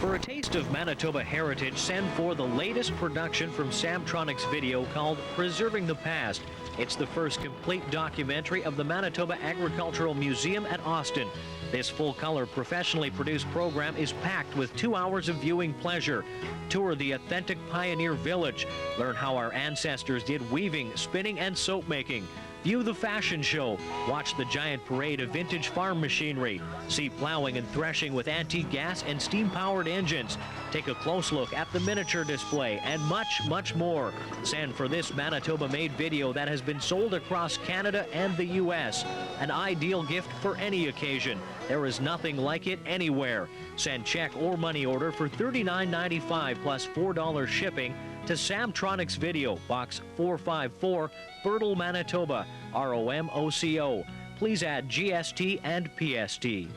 For a taste of Manitoba heritage, send for the latest production from Samtronics Video called Preserving the Past. It's the first complete documentary of the Manitoba Agricultural Museum at Austin. This full-color, professionally produced program is packed with 2 hours of viewing pleasure. Tour the authentic pioneer village. Learn how our ancestors did weaving, spinning, and soap making. View the fashion show. Watch the giant parade of vintage farm machinery. See plowing and threshing with antique gas and steam-powered engines. Take a close look at the miniature display and much, much more. Send for this Manitoba-made video that has been sold across Canada and the U.S. An ideal gift for any occasion. There is nothing like it anywhere. Send check or money order for $39.95 plus $4 shipping to Samtronics Video, Box 454, Fertile, Manitoba, ROMOCO. Please add GST and PST.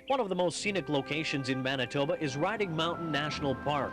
One of the most scenic locations in Manitoba is Riding Mountain National Park.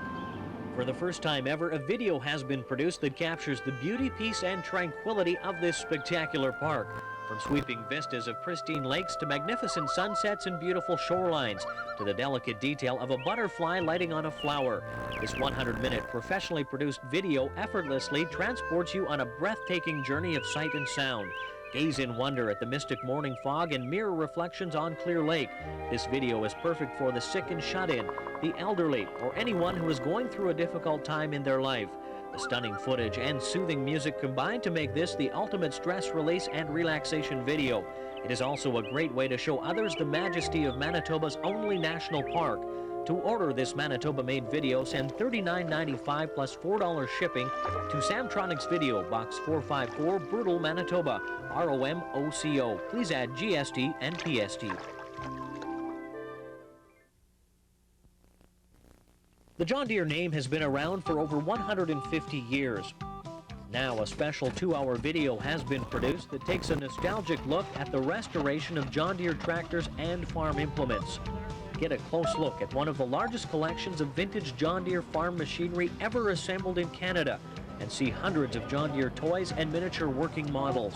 For the first time ever, a video has been produced that captures the beauty, peace, and tranquility of this spectacular park. From sweeping vistas of pristine lakes to magnificent sunsets and beautiful shorelines, to the delicate detail of a butterfly lighting on a flower. This 100-minute professionally produced video effortlessly transports you on a breathtaking journey of sight and sound. Gaze in wonder at the mystic morning fog and mirror reflections on Clear Lake. This video is perfect for the sick and shut-in, the elderly, or anyone who is going through a difficult time in their life. The stunning footage and soothing music combine to make this the ultimate stress release and relaxation video. It is also a great way to show others the majesty of Manitoba's only national park. To order this Manitoba-made video, send $39.95 plus $4 shipping to Samtronics Video, Box 454, Fertile, Manitoba, ROMOCO. Please add GST and PST. The John Deere name has been around for over 150 years. Now a special 2-hour video has been produced that takes a nostalgic look at the restoration of John Deere tractors and farm implements. Get a close look at one of the largest collections of vintage John Deere farm machinery ever assembled in Canada, and see hundreds of John Deere toys and miniature working models.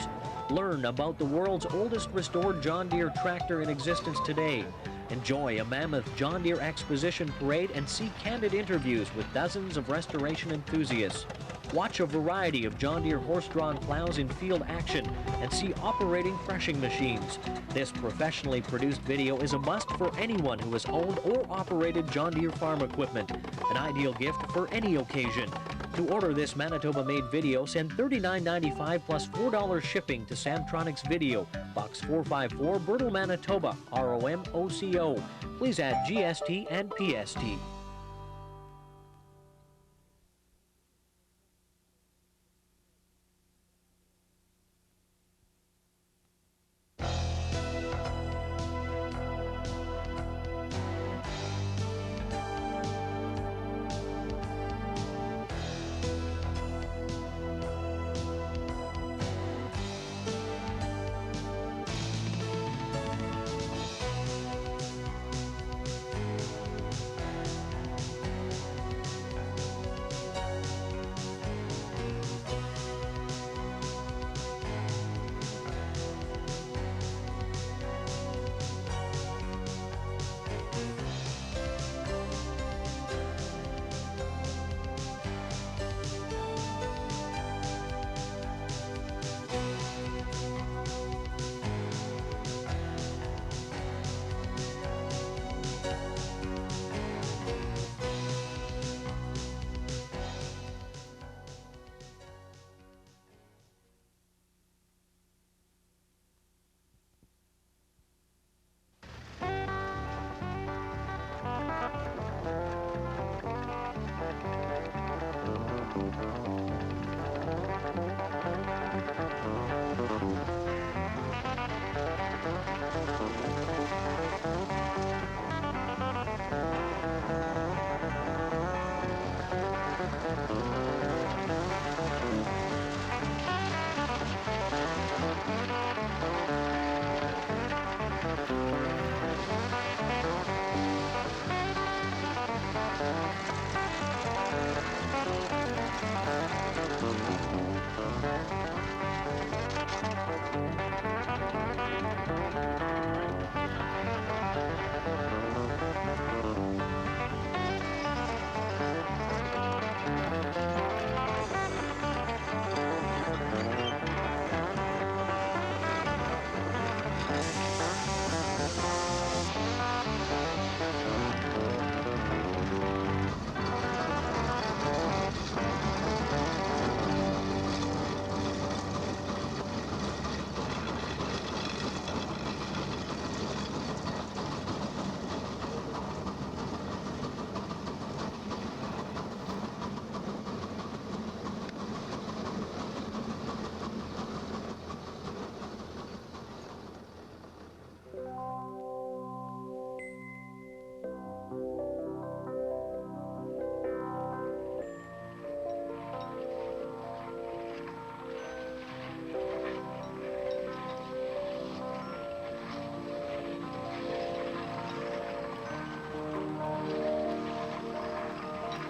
Learn about the world's oldest restored John Deere tractor in existence today. Enjoy a mammoth John Deere exposition parade and see candid interviews with dozens of restoration enthusiasts. Watch a variety of John Deere horse-drawn plows in field action and see operating threshing machines. This professionally produced video is a must for anyone who has owned or operated John Deere farm equipment, an ideal gift for any occasion. To order this Manitoba-made video, send $39.95 plus $4 shipping to Samtronics Video, Box 454, Fertile, Manitoba, ROMOCO. Please add GST and PST.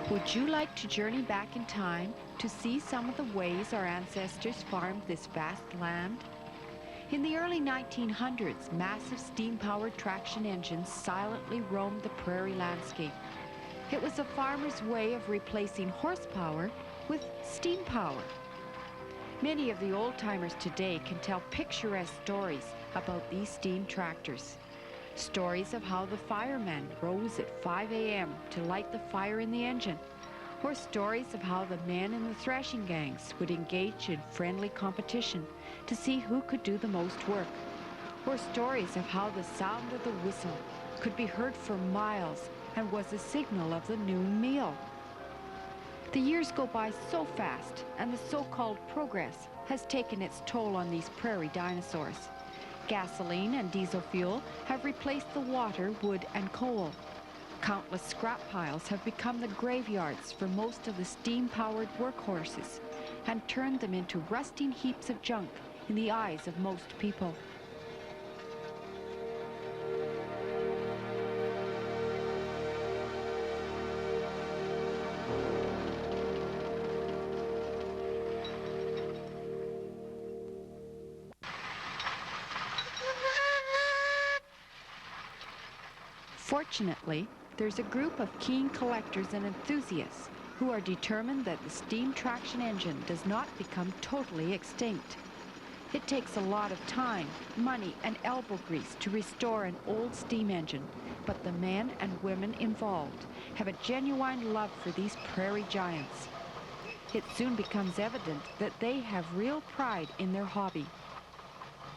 Would you like to journey back in time to see some of the ways our ancestors farmed this vast land? In the early 1900s, massive steam-powered traction engines silently roamed the prairie landscape. It was a farmer's way of replacing horsepower with steam power. Many of the old-timers today can tell picturesque stories about these steam tractors. Stories of how the firemen rose at 5 a.m. to light the fire in the engine, or stories of how the men in the threshing gangs would engage in friendly competition to see who could do the most work, or stories of how the sound of the whistle could be heard for miles and was a signal of the noon meal. The years go by so fast, and the so-called progress has taken its toll on these prairie dinosaurs. Gasoline and diesel fuel have replaced the water, wood, and coal. Countless scrap piles have become the graveyards for most of the steam-powered workhorses and turned them into rusting heaps of junk in the eyes of most people. Fortunately, there's a group of keen collectors and enthusiasts who are determined that the steam traction engine does not become totally extinct. It takes a lot of time, money, and elbow grease to restore an old steam engine, but the men and women involved have a genuine love for these prairie giants. It soon becomes evident that they have real pride in their hobby.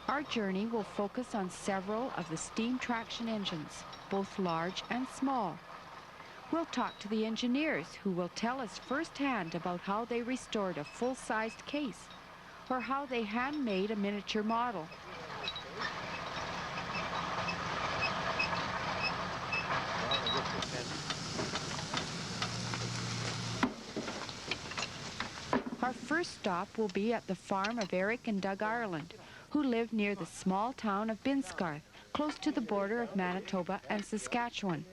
Our journey will focus on several of the steam traction engines, both large and small. We'll talk to the engineers who will tell us firsthand about how they restored a full-sized case or how they handmade a miniature model. Our first stop will be at the farm of Eric and Doug Ireland, who live near the small town of Binscarth, close to the border of Manitoba and Saskatchewan.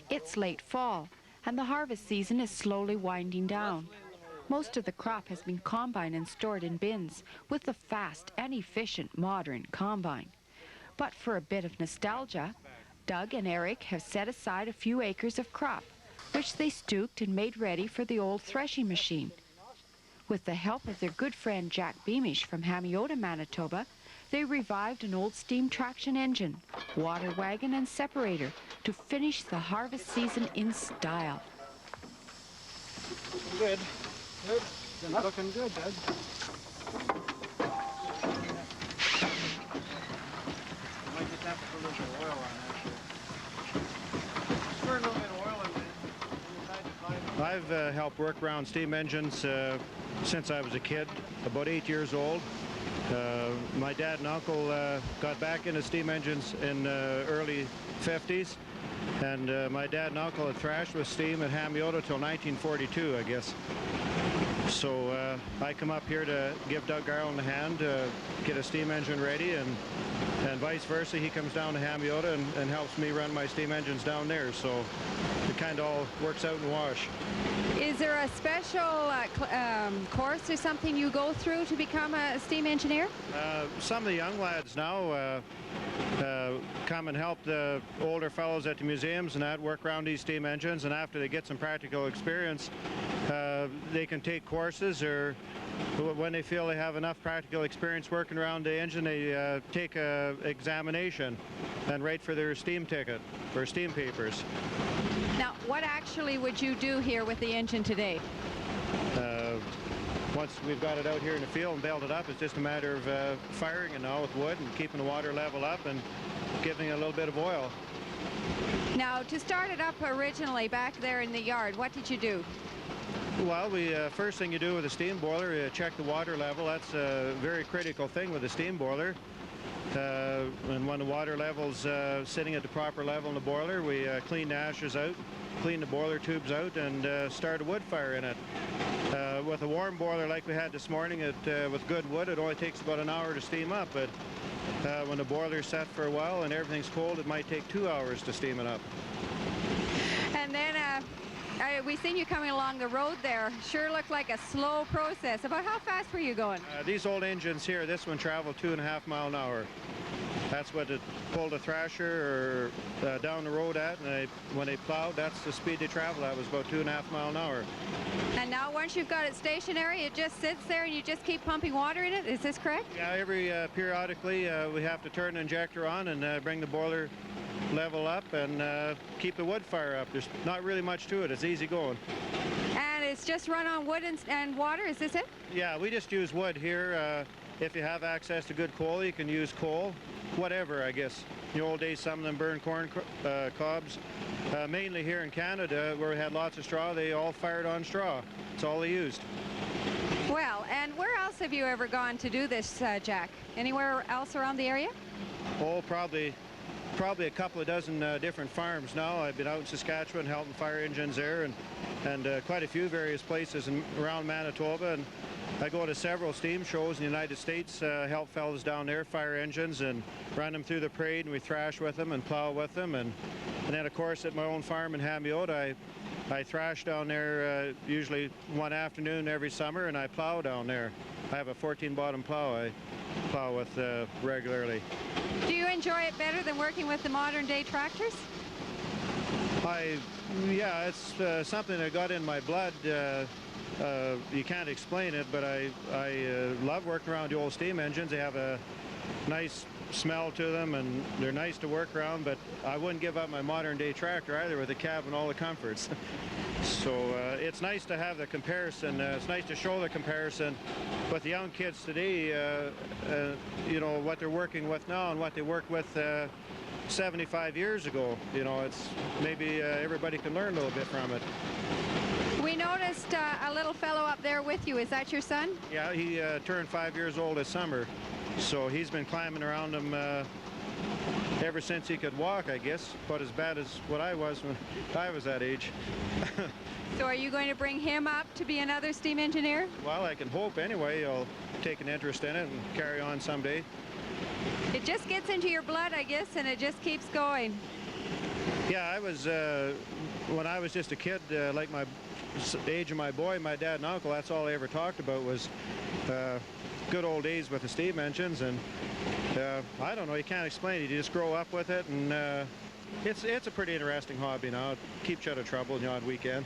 It's late fall, and the harvest season is slowly winding down. Most of the crop has been combined and stored in bins with the fast and efficient modern combine. But for a bit of nostalgia, Doug and Eric have set aside a few acres of crop, which they stooked and made ready for the old threshing machine. With the help of their good friend Jack Beamish from Hamiota, Manitoba, they revived an old steam traction engine, water wagon, and separator to finish the harvest season in style. Good. Good. You're looking good, Dad. Might just have to put a little bit of oil on that. Squirt a little bit of oil in there. I've helped work around steam engines since I was a kid, about 8 years old. My dad and uncle got back into steam engines in early 50s, and my dad and uncle had thrashed with steam at Hamiota till 1942, I guess. So I come up here to give Doug Ireland a hand to get a steam engine ready, and vice versa. He comes down to Hamiota and helps me run my steam engines down there. So it kind of all works out in the wash. Is there a special course or something you go through to become a steam engineer? Some of the young lads now come and help the older fellows at the museums and that work around these steam engines, and after they get some practical experience, they can take courses, or when they feel they have enough practical experience working around the engine, they take an examination and write for their steam ticket, for steam papers. Now, what actually would you do here with the engine today? Once we've got it out here in the field and bailed it up, it's just a matter of firing it now with wood and keeping the water level up and giving it a little bit of oil. Now, to start it up originally back there in the yard, what did you do? Well, first thing you do with a steam boiler, you check the water level. That's a very critical thing with a steam boiler. And when the water level's sitting at the proper level in the boiler, we clean the ashes out, clean the boiler tubes out, and start a wood fire in it. With a warm boiler like we had this morning, with good wood, it only takes about an hour to steam up. But when the boiler's set for a while and everything's cold, it might take 2 hours to steam it up. And then We seen you coming along the road there. Sure looked like a slow process. About how fast were you going? These old engines here, this one traveled 2.5 miles an hour. That's what it pulled a thrasher or down the road at, and when they plowed, that's the speed they traveled at, was about 2.5 miles an hour. And now once you've got it stationary, it just sits there and you just keep pumping water in it? Is this correct? Yeah, every periodically we have to turn the injector on and bring the boiler level up and keep the wood fire up. There's not really much to it. It's easy going. And it's just run on wood and water? Is this it? Yeah, we just use wood here. If you have access to good coal, you can use coal. Whatever, I guess. In the old days, some of them burned corn cobs. Mainly here in Canada, where we had lots of straw, they all fired on straw. That's all they used. Well, and where else have you ever gone to do this, Jack? Anywhere else around the area? Oh, probably a couple of dozen different farms now. I've been out in Saskatchewan helping fire engines there, and quite a few various places around Manitoba. And I go to several steam shows in the United States, help fellows down there fire engines and run them through the Prairie, and we thrash with them and plow with them. And then, of course, at my own farm in handmade, I thrash down there usually one afternoon every summer, and I plow down there. I have a 14-bottom plow I plow with regularly. Do you enjoy it better than working with the modern-day tractors? Yeah, it's something that got in my blood. You can't explain it, but I love working around the old steam engines. They have a nice smell to them, and they're nice to work around, but I wouldn't give up my modern-day tractor either, with the cab and all the comforts. So it's nice to have the comparison. It's nice to show the comparison with the young kids today, you know, what they're working with now and what they worked with 75 years ago. You know, it's maybe everybody can learn a little bit from it. We noticed a little fellow up there with you. Is that your son? Yeah, he turned 5 years old this summer, so he's been climbing around them ever since he could walk, I guess. But as bad as what I was when I was that age. So are you going to bring him up to be another steam engineer? Well, I can hope anyway. He'll take an interest in it and carry on someday. It just gets into your blood, I guess, and it just keeps going. Yeah, I was, when I was just a kid, like my age of my boy, my dad and uncle, that's all I ever talked about was good old days with the steam engines. And I don't know, you can't explain it. You just grow up with it, and it's a pretty interesting hobby now. It keeps you out of trouble on the odd weekend.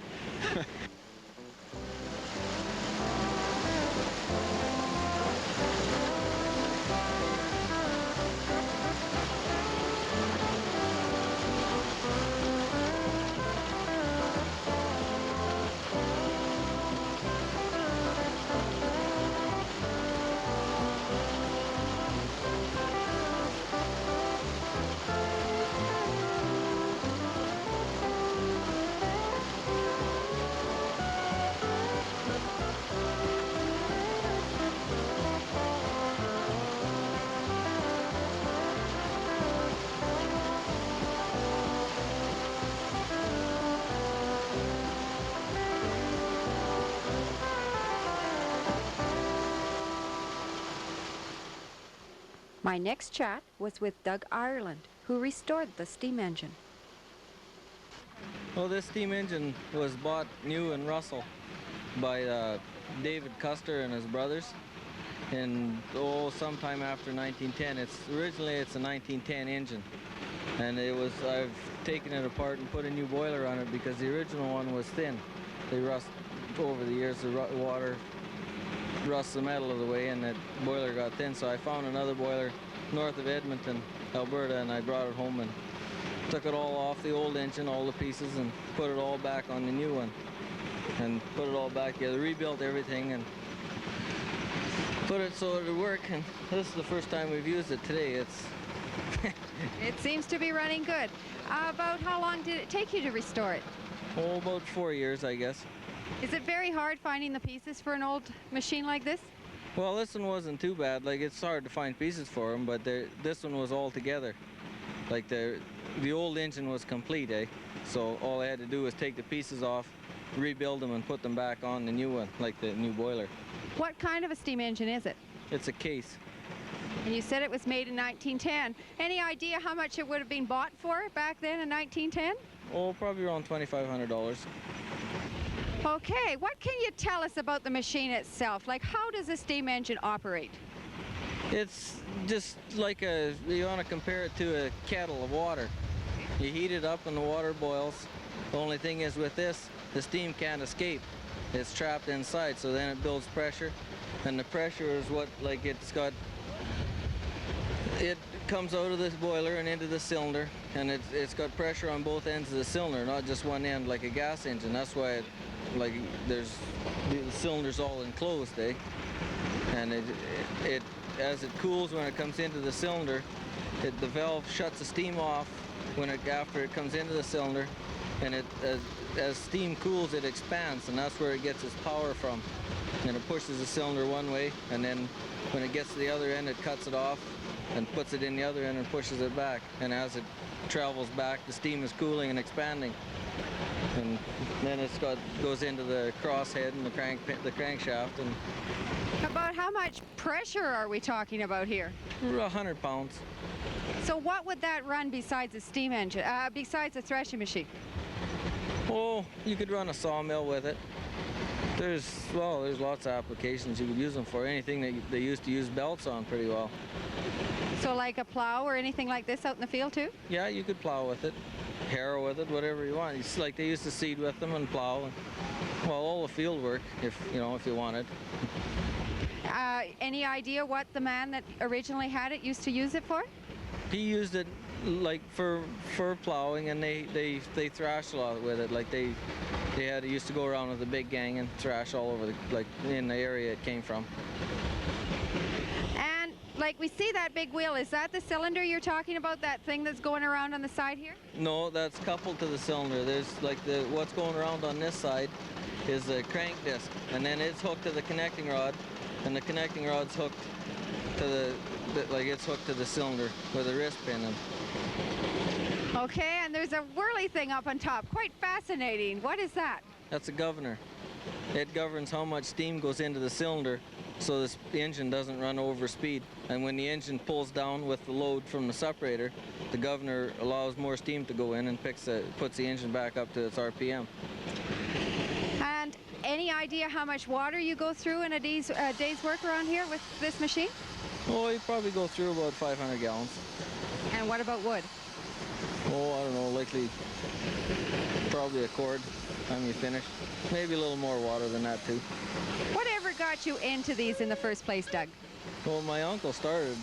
My next chat was with Doug Ireland, who restored the steam engine. Well, this steam engine was bought new in Russell by David Custer and his brothers in sometime after 1910. Originally it's a 1910 engine, and I've taken it apart and put a new boiler on it because the original one was thin. They rust over the years. The water rusts the metal of the way, and that boiler got thin. So I found another boiler north of Edmonton, Alberta, and I brought it home and took it all off the old engine, all the pieces, and put it all back on the new one, and put it all back together, rebuilt everything, and put it so it would work. And this is the first time we've used it today. It seems to be running good. About how long did it take you to restore it? Oh, about 4 years, I guess. Is it very hard finding the pieces for an old machine like this? Well, this one wasn't too bad. Like, it's hard to find pieces for them, but this one was all together. Like, the old engine was complete, eh? So all I had to do was take the pieces off, rebuild them, and put them back on the new one, like the new boiler. What kind of a steam engine is it? It's a case. And you said it was made in 1910. Any idea how much it would have been bought for back then in 1910? Oh, probably around $2,500. Okay, what can you tell us about the machine itself? Like, how does a steam engine operate? It's just like you want to compare it to a kettle of water. You heat it up and the water boils. The only thing is with this, the steam can't escape. It's trapped inside, so then it builds pressure. And the pressure is what, like, it comes out of this boiler and into the cylinder, and it's got pressure on both ends of the cylinder, not just one end like a gas engine. That's why the cylinder's all enclosed, eh? And as it cools when it comes into the cylinder, the valve shuts the steam off after it comes into the cylinder, and as steam cools, it expands, and that's where it gets its power from. And it pushes the cylinder one way, and then when it gets to the other end, it cuts it off and puts it in the other end and pushes it back. And as it travels back, the steam is cooling and expanding. And then goes into the crosshead and the crankshaft. And About how much pressure are we talking about here? 100 pounds. So what would that run besides a steam engine, besides a threshing machine? Oh, you could run a sawmill with it. There's lots of applications you could use them for. Anything that they used to use belts on pretty well. So like a plow or anything like this out in the field too? Yeah, you could plow with it, harrow with it, whatever you want. It's like they used to seed with them and plow, and, all the field work if you wanted. Any idea what the man that originally had it used to use it for? He used it like for plowing, and they thrashed a lot with it. Like they used to go around with a big gang and thrash all over in the area it came from. And like we see that big wheel, is that the cylinder you're talking about, that thing that's going around on the side here? No, that's coupled to the cylinder. There's what's going around on this side is the crank disc, and then it's hooked to the connecting rod, and the connecting rod's hooked to it's hooked to the cylinder with a wrist pin. Okay, and there's a whirly thing up on top. Quite fascinating. What is that? That's a governor. It governs how much steam goes into the cylinder so the engine doesn't run over speed. And when the engine pulls down with the load from the separator, the governor allows more steam to go in and puts the engine back up to its RPM. And any idea how much water you go through in a day's work around here with this machine? Oh, you probably go through about 500 gallons. And what about wood? Oh, I don't know, likely probably a quart time you finish. Maybe a little more water than that too. Whatever got you into these in the first place, Doug? Well, my uncle started,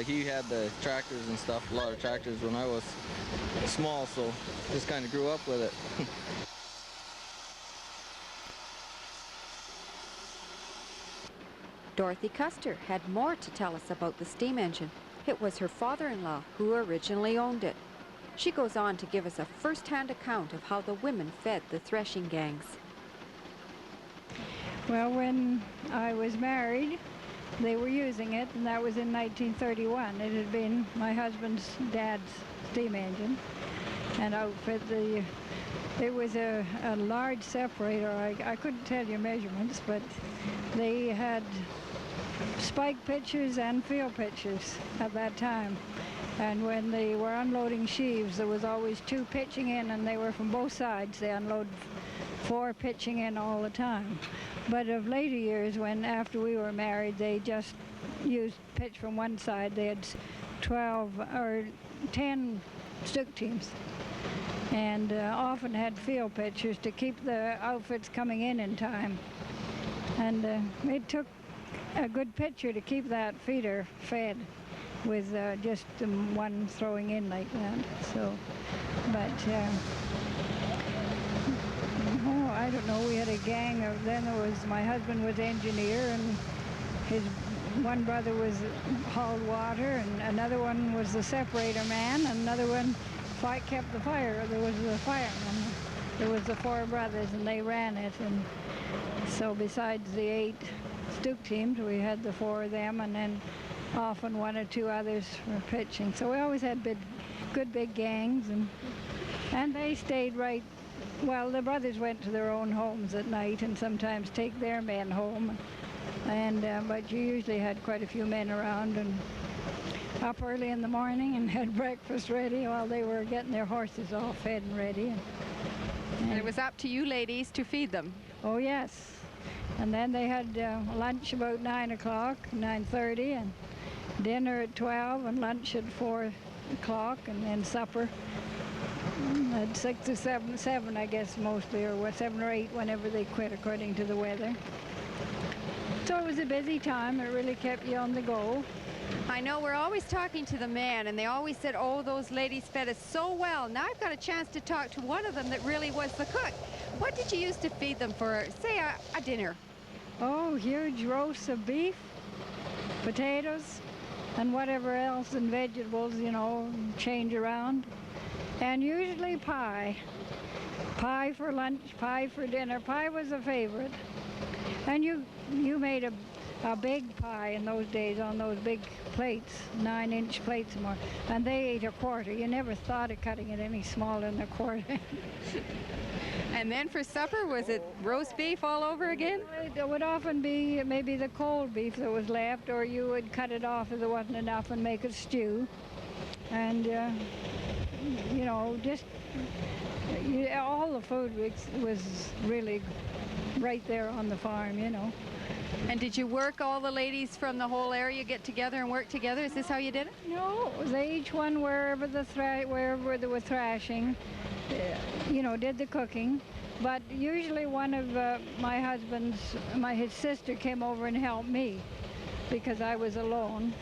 he had the tractors and stuff, a lot of tractors when I was small, so just kind of grew up with it. Dorothy Custer had more to tell us about the steam engine. It was her father-in-law who originally owned it. She goes on to give us a first-hand account of how the women fed the threshing gangs. Well, when I was married, they were using it, and that was in 1931. It had been my husband's dad's steam engine and outfit. It was a large separator. I couldn't tell you measurements, but they had spike pitchers and field pitchers at that time. And when they were unloading sheaves, there was always 2 pitching in, and they were from both sides. They unload 4 pitching in all the time. But of later years, after we were married, they just used pitch from one side. They had 12 or 10 stook teams, and often had field pitchers to keep the outfits coming in time. And it took a good pitcher to keep that feeder fed with just one throwing in like that. So, but I don't know, we had a gang of, then there was, my husband was engineer, and his one brother was hauled water, and another one was the separator man, and another one kept the fire. There was the fireman. There was the 4 brothers, and they ran it. And so besides the 8 stook teams, we had the 4 of them, and then often 1 or 2 others were pitching. So we always had good big gangs, and they stayed right. Well, the brothers went to their own homes at night and sometimes take their men home. And but you usually had quite a few men around, and up early in the morning and had breakfast ready while they were getting their horses all fed and ready. And it was up to you ladies to feed them. Oh, yes. And then they had lunch about 9 o'clock, 9:30, and dinner at 12, and lunch at 4 o'clock, and then supper at 6 or 7, I guess, mostly, or 7 or 8 whenever they quit, according to the weather. So it was a busy time. It really kept you on the go. I know we're always talking to the men, and they always said, oh, those ladies fed us so well. Now I've got a chance to talk to one of them that really was the cook. What did you used to feed them for, say, a dinner? Oh, huge roasts of beef, potatoes, and whatever else, and vegetables, you know, change around. And usually pie. Pie for lunch, pie for dinner. Pie was a favorite. And you made a big pie in those days on those big plates, 9-inch plates more. And they ate a quarter. You never thought of cutting it any smaller than a quarter. And then for supper, was it roast beef all over again? It would often be maybe the cold beef that was left, or you would cut it off if there wasn't enough and make a stew. And, you know, just all the food was really right there on the farm, you know. And did you work, all the ladies from the whole area get together and work together? Is this how you did it? No, they each one wherever wherever they were thrashing, you know, did the cooking. But usually one of my husband's, his sister came over and helped me because I was alone.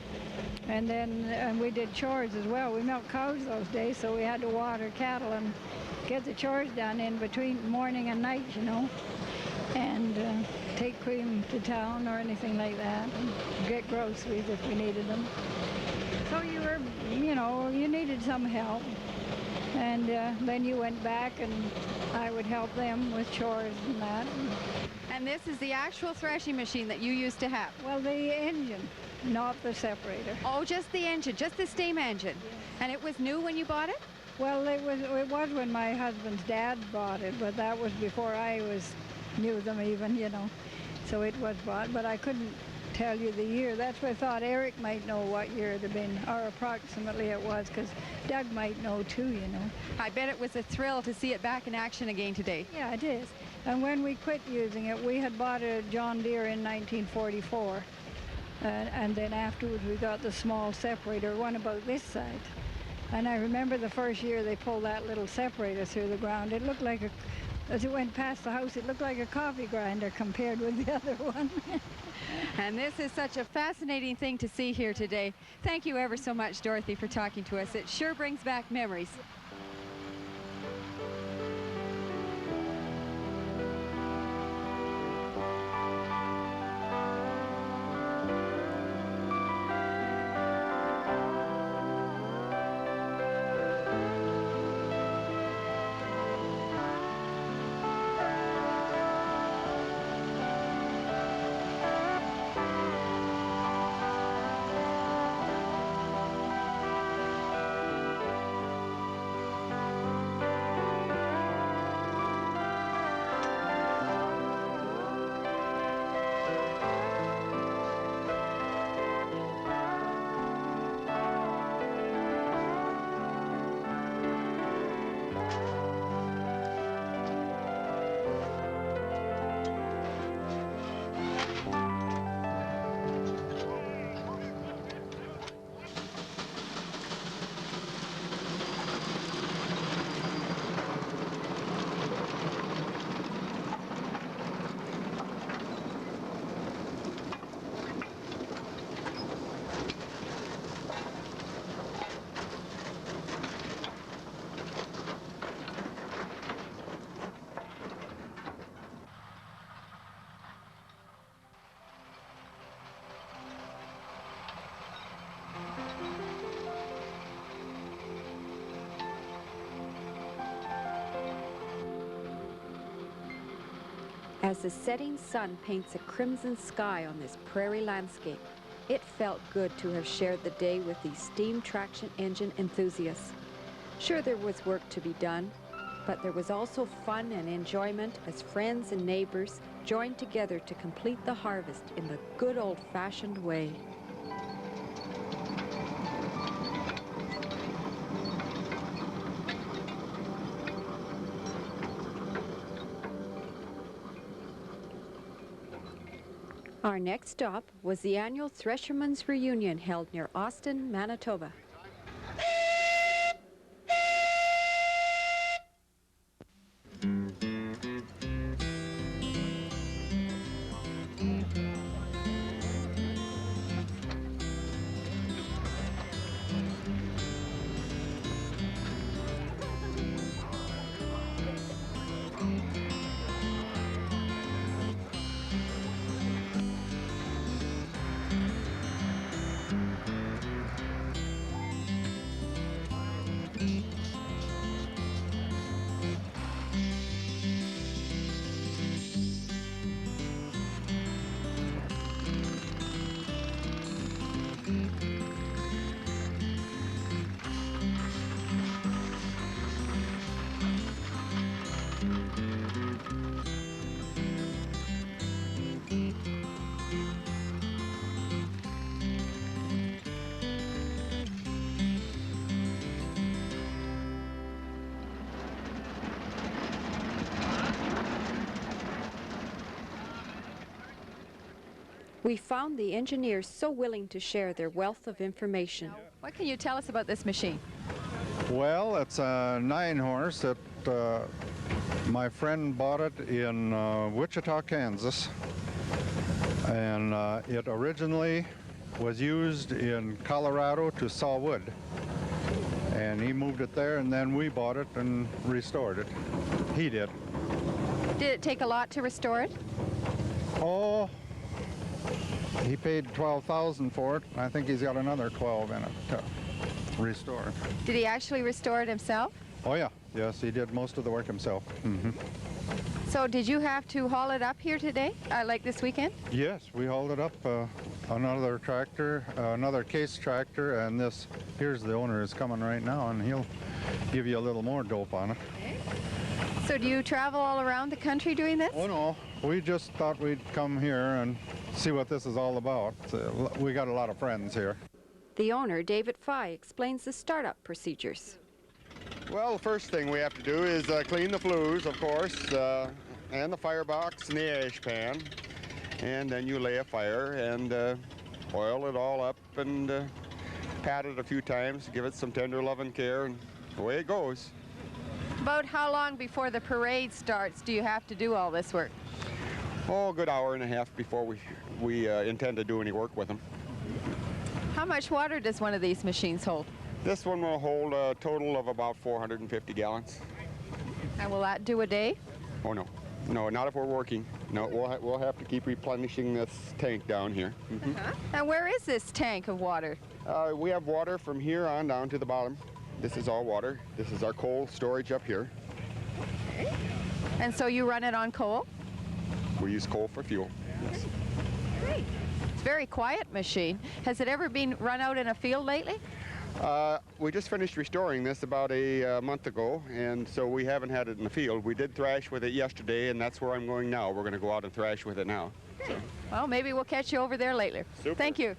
And then we did chores as well. We milked cows those days, so we had to water cattle and get the chores done in between morning and night, you know. And take cream to town or anything like that, and get groceries if we needed them. So you were, you know, you needed some help. And then you went back and I would help them with chores and that. And this is the actual threshing machine that you used to have? Well, the engine, not the separator. Oh, just the engine, just the steam engine. Yes. And it was new when you bought it? Well, it was when my husband's dad bought it, but that was before I knew them even, you know. So it was bought, but I couldn't tell you the year. That's why I thought Eric might know what year it had been, or approximately it was, because Doug might know too, you know. I bet it was a thrill to see it back in action again today. Yeah, it is. And when we quit using it, we had bought a John Deere in 1944. And then afterwards we got the small separator, one about this side. And I remember the first year they pulled that little separator through the ground. It looked like as it went past the house, it looked like a coffee grinder compared with the other one. And this is such a fascinating thing to see here today. Thank you ever so much, Dorothy, for talking to us. It sure brings back memories. As the setting sun paints a crimson sky on this prairie landscape, it felt good to have shared the day with these steam traction engine enthusiasts. Sure, there was work to be done, but there was also fun and enjoyment as friends and neighbors joined together to complete the harvest in the good old-fashioned way. Our next stop was the annual Threshermen's Reunion held near Austin, Manitoba. We found the engineers so willing to share their wealth of information. What can you tell us about this machine? Well, it's a 9-horse. My friend bought it in Wichita, Kansas. And it originally was used in Colorado to saw wood. And he moved it there, and then we bought it and restored it. He did. Did it take a lot to restore it? Oh, he paid $12,000 for it. I think he's got another 12 in it to restore. Did he actually restore it himself? Oh yeah, yes, he did most of the work himself. Mm-hmm. So did you have to haul it up here today, like this weekend? Yes, we hauled it up. Another tractor, another case tractor, and this, here's the owner is coming right now, and he'll give you a little more dope on it. So do you travel all around the country doing this? Oh no, we just thought we'd come here and see what this is all about. We got a lot of friends here. The owner, David Fye, explains the startup procedures. Well, the first thing we have to do is clean the flues, of course, and the firebox and the ash pan. And then you lay a fire and oil it all up and pat it a few times, give it some tender loving care, and away it goes. About how long before the parade starts do you have to do all this work? Oh, a good hour and a half before we intend to do any work with them. How much water does one of these machines hold? This one will hold a total of about 450 gallons. And will that do a day? Oh, no. No, not if we're working. No, we'll have to keep replenishing this tank down here. Mm-hmm. And where is this tank of water? We have water from here on down to the bottom. This is all water. This is our coal storage up here. And so you run it on coal? We use coal for fuel. Yes. Great. It's a very quiet machine. Has it ever been run out in a field lately? We just finished restoring this about a month ago, and so we haven't had it in the field. We did thrash with it yesterday, and that's where I'm going now. We're going to go out and thrash with it now. Great. Well, maybe we'll catch you over there later. Super. Thank you.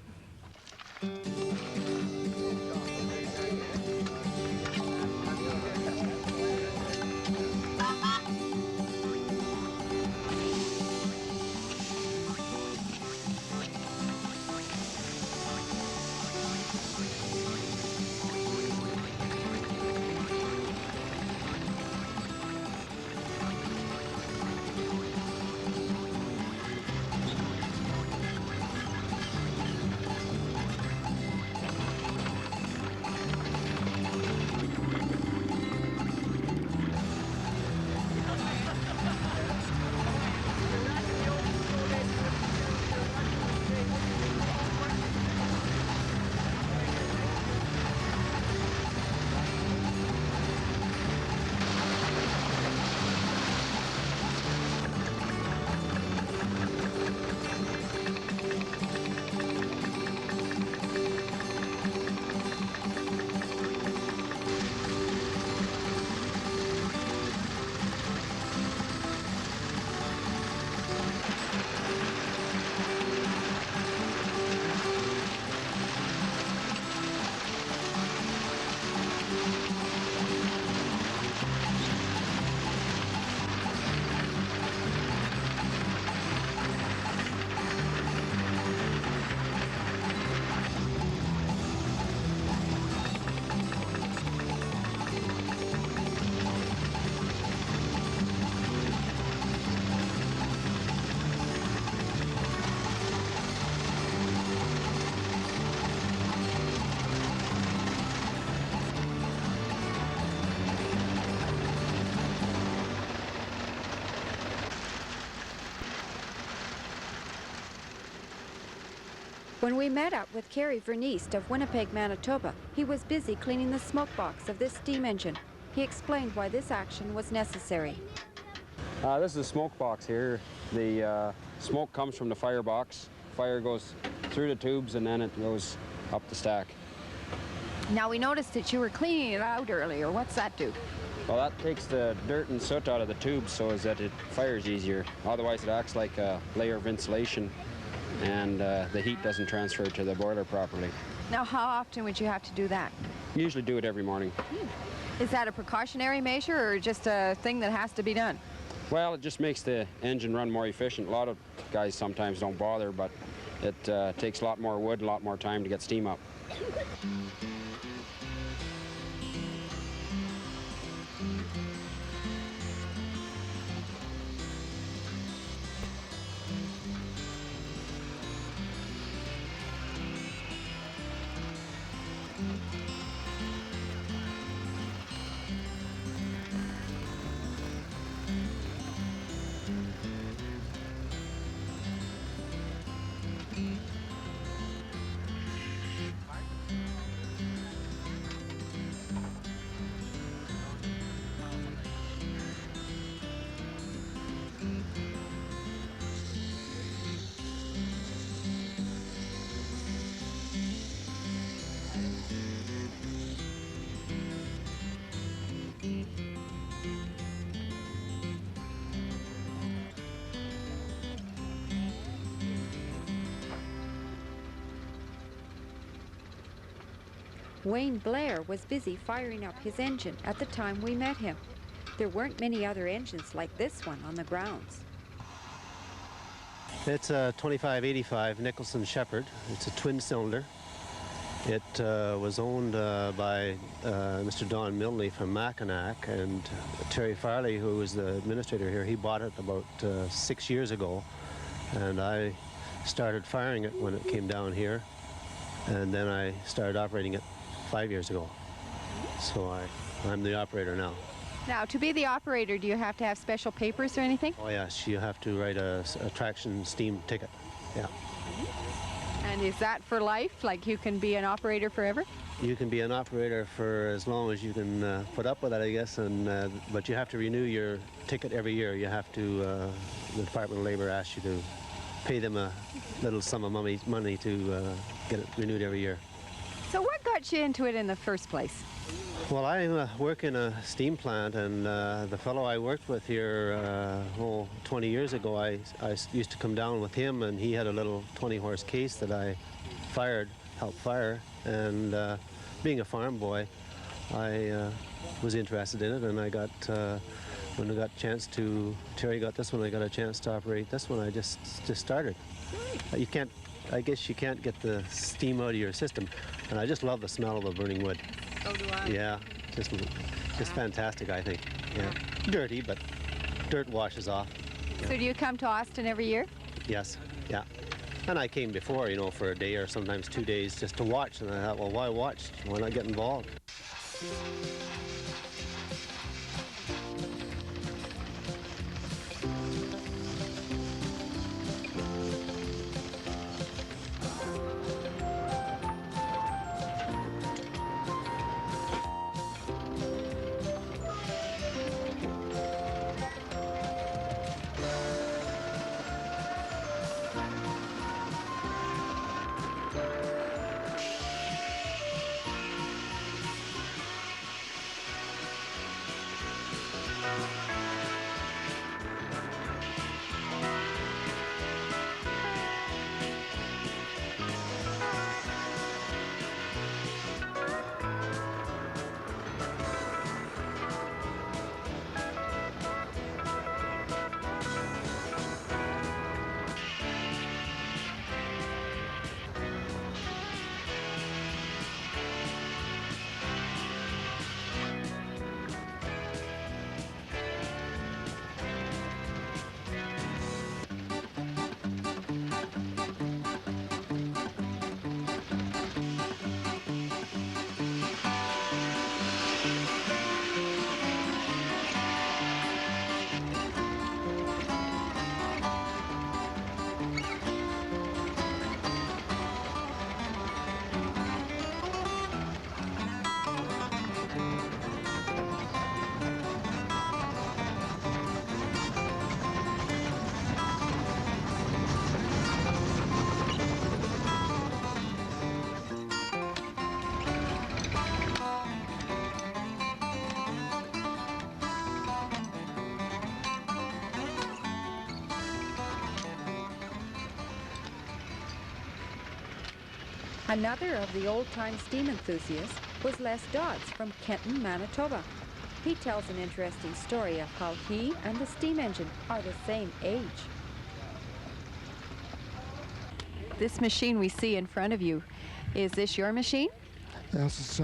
When we met up with Kerry Verniest of Winnipeg, Manitoba, he was busy cleaning the smoke box of this steam engine. He explained why this action was necessary. This is a smoke box here. The smoke comes from the firebox. Fire goes through the tubes and then it goes up the stack. Now, we noticed that you were cleaning it out earlier. What's that do? Well, that takes the dirt and soot out of the tubes so as that it fires easier. Otherwise, it acts like a layer of insulation and the heat doesn't transfer to the boiler properly. Now, how often would you have to do that? Usually do it every morning. Is that a precautionary measure or just a thing that has to be done? Well, it just makes the engine run more efficient. A lot of guys sometimes don't bother, but it takes a lot more wood, a lot more time to get steam up. Wayne Blair was busy firing up his engine at the time we met him. There weren't many other engines like this one on the grounds. It's a 2585 Nicholson Shepherd. It's a twin cylinder. It was owned by Mr. Don Milne from Mackinac, and Terry Farley, who was the administrator here, he bought it about 6 years ago, and I started firing it when it came down here, and then I started operating it 5 years ago. So I'm the operator now. Now, to be the operator, do you have to have special papers or anything? Oh yes, you have to write a traction steam ticket. Yeah. And is that for life? Like you can be an operator forever? You can be an operator for as long as you can put up with it, I guess, and but you have to renew your ticket every year. You have to, the Department of Labor asks you to pay them a little sum of money to get it renewed every year. So what got you into it in the first place? Well, I work in a steam plant, and the fellow I worked with here 20 years ago, I used to come down with him, and he had a little 20-horse case that I helped fire, and being a farm boy, I was interested in it, and I got, when I got a chance to, Terry got this one, I got a chance to operate this one, I just started. You can't, I guess you can't get the steam out of your system, and I just love the smell of the burning wood. So do I. Yeah, just fantastic, I think. Yeah, dirty, but dirt washes off. Yeah. So do you come to Austin every year? Yes, yeah. And I came before, you know, for a day or sometimes 2 days just to watch, and I thought, well, why watch? Why not get involved? Another of the old-time steam enthusiasts was Les Dodds from Kenton, Manitoba. He tells an interesting story of how he and the steam engine are the same age. This machine we see in front of you, is this your machine? Yes,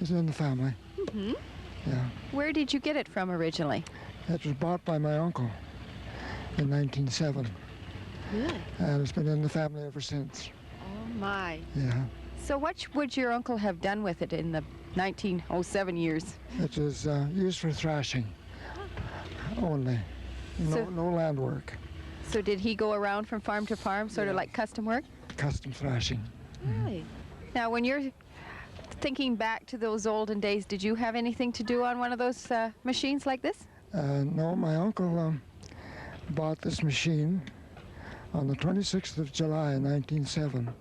it's in the family. Mm-hmm. Yeah. Where did you get it from originally? It was bought by my uncle in 1907. Good. And it's been in the family ever since. Oh my. Yeah. So what would your uncle have done with it in the 1907 years? It was used for thrashing only. No land work. So did he go around from farm to farm, sort of like custom work? Custom thrashing. Really? Now, when you're thinking back to those olden days, did you have anything to do on one of those machines like this? No, my uncle bought this machine on the 26th of July in 1907.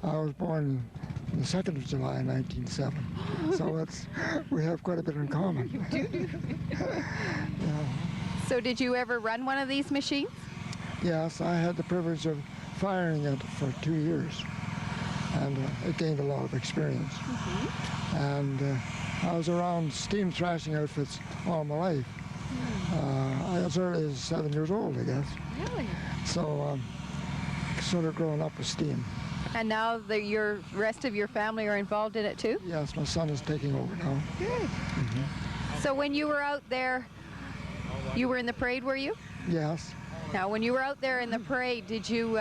I was born on the 2nd of July in 1907. So we have quite a bit in common. You do. Yeah. So did you ever run one of these machines? Yes, I had the privilege of firing it for 2 years, and it gained a lot of experience. Mm-hmm. And I was around steam thrashing outfits all my life. I was as early as 7 years old, I guess. Really? So sort of growing up with steam. And now your rest of your family are involved in it too? Yes, my son is taking over now. Good. Mm-hmm. So when you were out there, you were in the parade, were you? Yes. Now, when you were out there in the parade, did you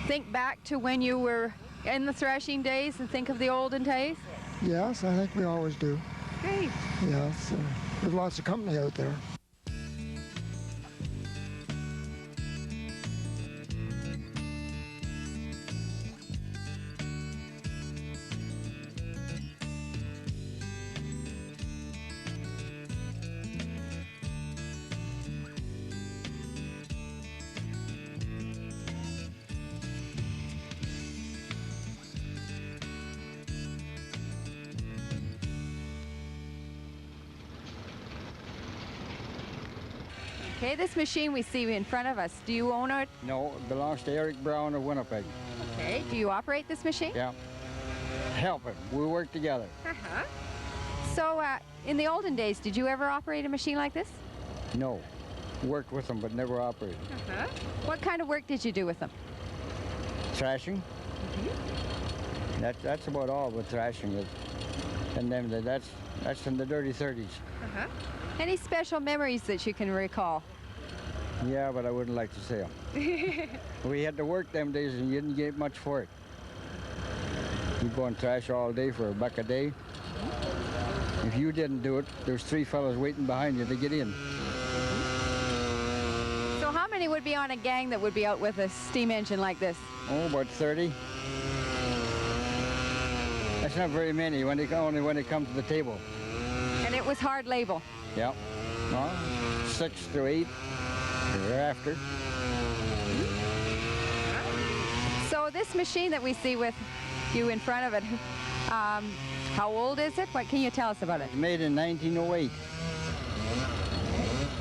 think back to when you were in the threshing days and think of the olden days? Yes, I think we always do. Great. Yes, there's lots of company out there. Okay, this machine we see in front of us, do you own it? No, it belongs to Eric Brown of Winnipeg. Okay, do you operate this machine? Yeah. Help him. We work together. Uh-huh. So, in the olden days, did you ever operate a machine like this? No. Worked with them, but never operated. Uh-huh. What kind of work did you do with them? Thrashing. Mm-hmm. That's about all with thrashing. And then that's in the dirty 30s. Uh-huh. Any special memories that you can recall? Yeah, but I wouldn't like to say them. We had to work them days and you didn't get much for it. You go and thrash all day for $1 a day. If you didn't do it, there's 3 fellas waiting behind you to get in. So how many would be on a gang that would be out with a steam engine like this? Oh, about 30. That's not very many only when it comes to the table. And it was hard labor. Yeah. Well, 6 to 8 thereafter. So this machine that we see with you in front of it, how old is it? What can you tell us about it? Made in 1908.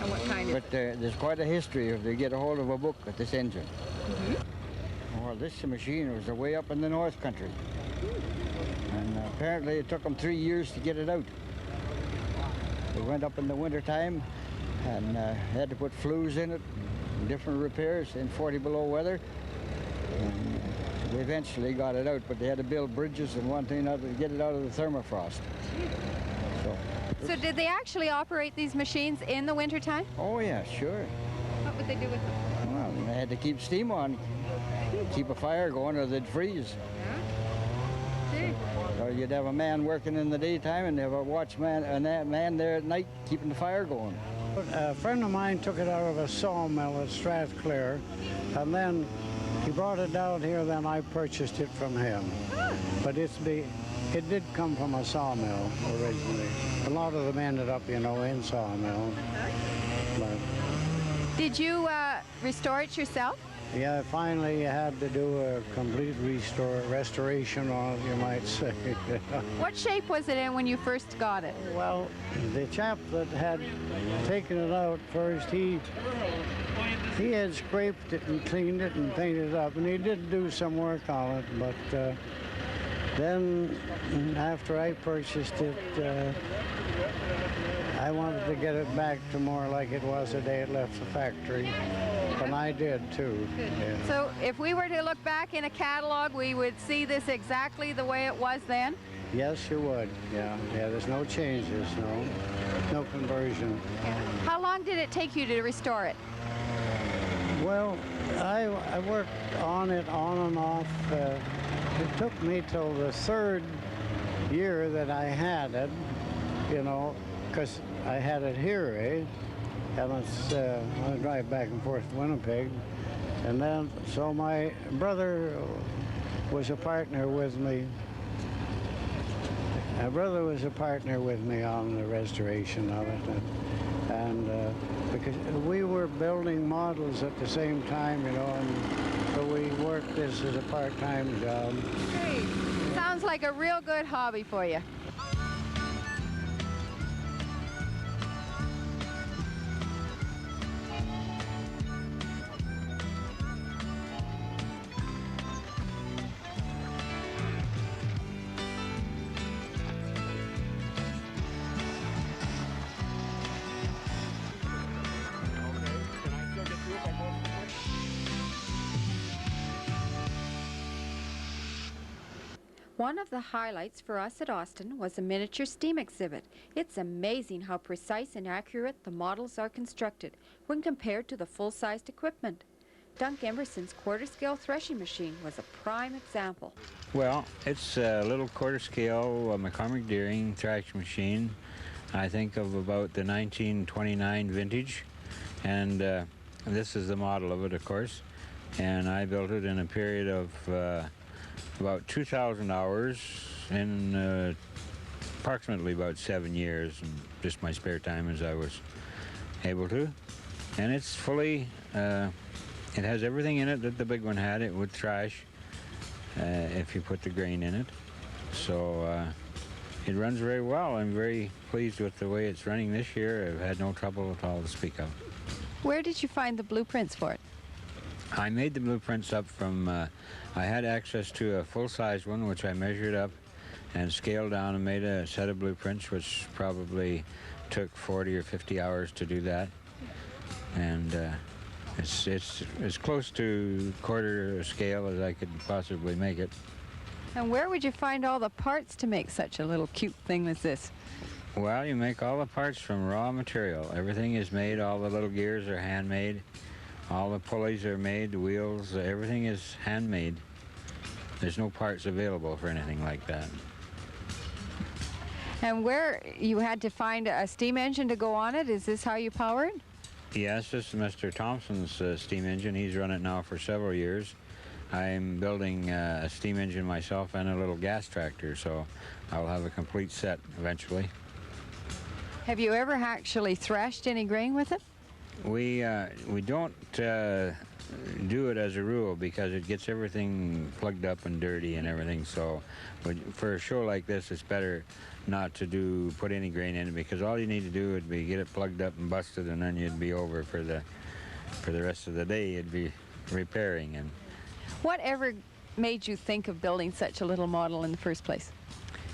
And what kind of? But there's quite a history if they get a hold of a book with this engine. Mm-hmm. Well, this machine was way up in the North Country. And apparently it took them 3 years to get it out. They went up in the winter time and had to put flues in it, different repairs in 40 below weather. And they eventually got it out, but they had to build bridges and one thing other to get it out of the thermofrost. So did they actually operate these machines in the winter time? Oh yeah, sure. What would they do with them? Well, they had to keep steam on, keep a fire going or they'd freeze. So you'd have a man working in the daytime and have a watchman and that man there at night keeping the fire going. A friend of mine took it out of a sawmill at Strathclyde, and then he brought it down here, then I purchased it from him. But it did come from a sawmill originally. A lot of them ended up, in sawmill. But did you restore it yourself? yeah, finally you had to do a complete restoration on it, you might say. What shape was it in when you first got it? Well, the chap that had taken it out first, he had scraped it and cleaned it and painted it up, and he did do some work on it, but then after I purchased it, I wanted to get it back to more like it was the day it left the factory, and I did too. Yeah. So if we were to look back in a catalog, we would see this exactly the way it was then? Yes, you would. Yeah, there's no changes, no conversion. How long did it take you to restore it? Well, I worked on it on and off. It took me till the third year that I had it, you know, because I had it here, and I drive back and forth to Winnipeg. And then, so my brother was a partner with me. My brother was a partner with me on the restoration of it. And because we were building models at the same time, you know, and so we worked this as a part-time job. Hey, sounds like a real good hobby for you. One of the highlights for us at Austin was a miniature steam exhibit. It's amazing how precise and accurate the models are constructed when compared to the full-sized equipment. Dunk Emerson's quarter-scale threshing machine was a prime example. Well, it's a little quarter-scale McCormick Deering threshing machine, I think of about the 1929 vintage, and this is the model of it, of course, and I built it in a period of about 2,000 hours in approximately about 7 years, and just my spare time as I was able to. And it's fully, it has everything in it that the big one had. It would thrash if you put the grain in it. So it runs very well. I'm very pleased with the way it's running this year. I've had no trouble at all to speak of. Where did you find the blueprints for it? I made the blueprints up from, I had access to a full-size one, which I measured up and scaled down and made a set of blueprints, which probably took 40 or 50 hours to do that. And it's as close to quarter scale as I could possibly make it. And where would you find all the parts to make such a little cute thing as this? Well, you make all the parts from raw material. Everything is made, all the little gears are handmade. All the pulleys are made, the wheels, everything is handmade. There's no parts available for anything like that. And where you had to find a steam engine to go on it, is this how you power it? Yes, this is Mr. Thompson's steam engine. He's run it now for several years. I'm building a steam engine myself and a little gas tractor, so I'll have a complete set eventually. Have you ever actually thrashed any grain with it? We don't do it as a rule because it gets everything plugged up and dirty and everything. So for a show like this, it's better not to put any grain in it, because all you need to do would be get it plugged up and busted, and then you'd be over for the rest of the day. You'd be repairing. And whatever made you think of building such a little model in the first place?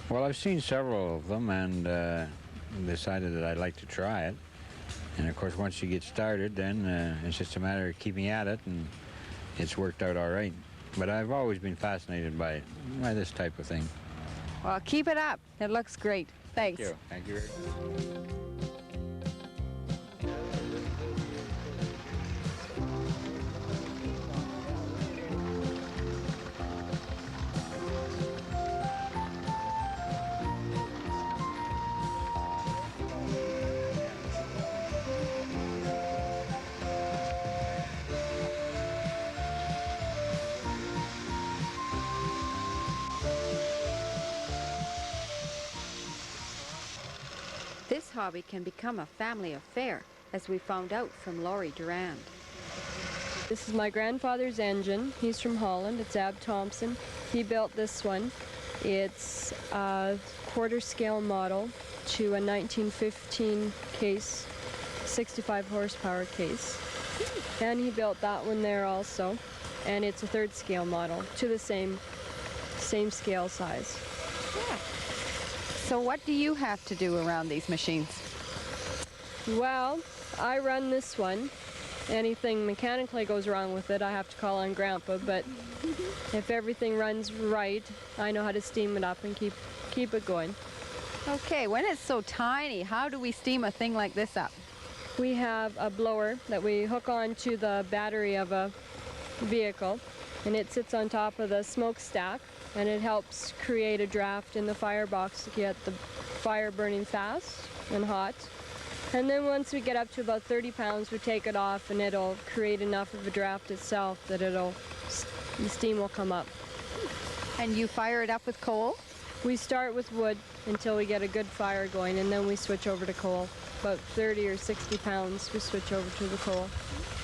Well, I've seen several of them and decided that I'd like to try it. And of course, once you get started, then it's just a matter of keeping at it, and it's worked out all right. But I've always been fascinated by this type of thing. Well, keep it up. It looks great. Thanks. Thank you. Thank you very much. This hobby can become a family affair, as we found out from Laurie Durand. This is my grandfather's engine. He's from Holland. It's Ab Thompson. He built this one. It's a quarter scale model to a 1915 case, 65 horsepower case. And he built that one there also. And it's a third scale model to the same scale size. Yeah. So what do you have to do around these machines? Well, I run this one. Anything mechanically goes wrong with it, I have to call on Grandpa, but if everything runs right, I know how to steam it up and keep it going. Okay, when it's so tiny, how do we steam a thing like this up? We have a blower that we hook onto the battery of a vehicle, and it sits on top of the smokestack, and it helps create a draft in the firebox to get the fire burning fast and hot. And then once we get up to about 30 pounds, we take it off, and it'll create enough of a draft itself that the steam will come up. And you fire it up with coal? We start with wood until we get a good fire going, and then we switch over to coal. About 30 or 60 pounds, we switch over to the coal.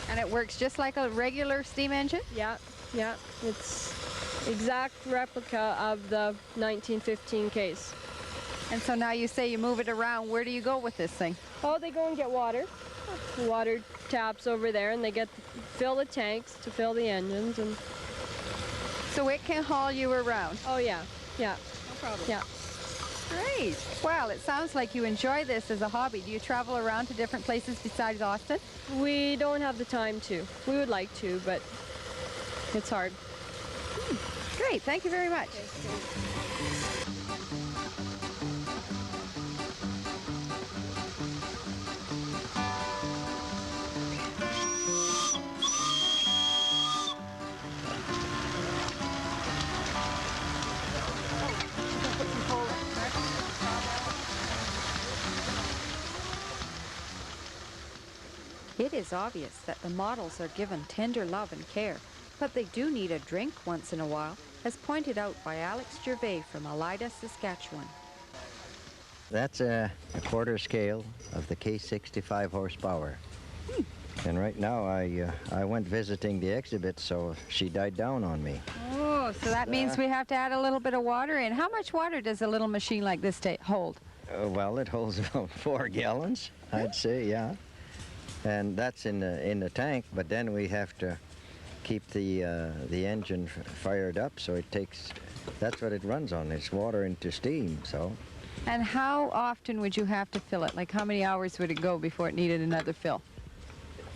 And it works just like a regular steam engine? Yeah, yeah. It's exact replica of the 1915 case. And so now you say you move it around. Where do you go with this thing? Oh, they go and get water. Water taps over there, and they fill the tanks to fill the engines. And so it can haul you around? Oh, yeah. Yeah. No problem. Yeah. Great. Well, it sounds like you enjoy this as a hobby. Do you travel around to different places besides Austin? We don't have the time to. We would like to, but it's hard. Great. Thank you very much. It is obvious that the models are given tender love and care, but they do need a drink once in a while, as pointed out by Alex Gervais from Elida, Saskatchewan. That's a quarter scale of the K65 horsepower. And right now I went visiting the exhibit, so she died down on me. Oh, so that means we have to add a little bit of water in. How much water does a little machine like this hold? Well, it holds about 4 gallons, I'd say, yeah. And that's in the tank, but then we have to keep the engine fired up, so that's what it runs on. It's water into steam, so. And how often would you have to fill it? Like how many hours would it go before it needed another fill?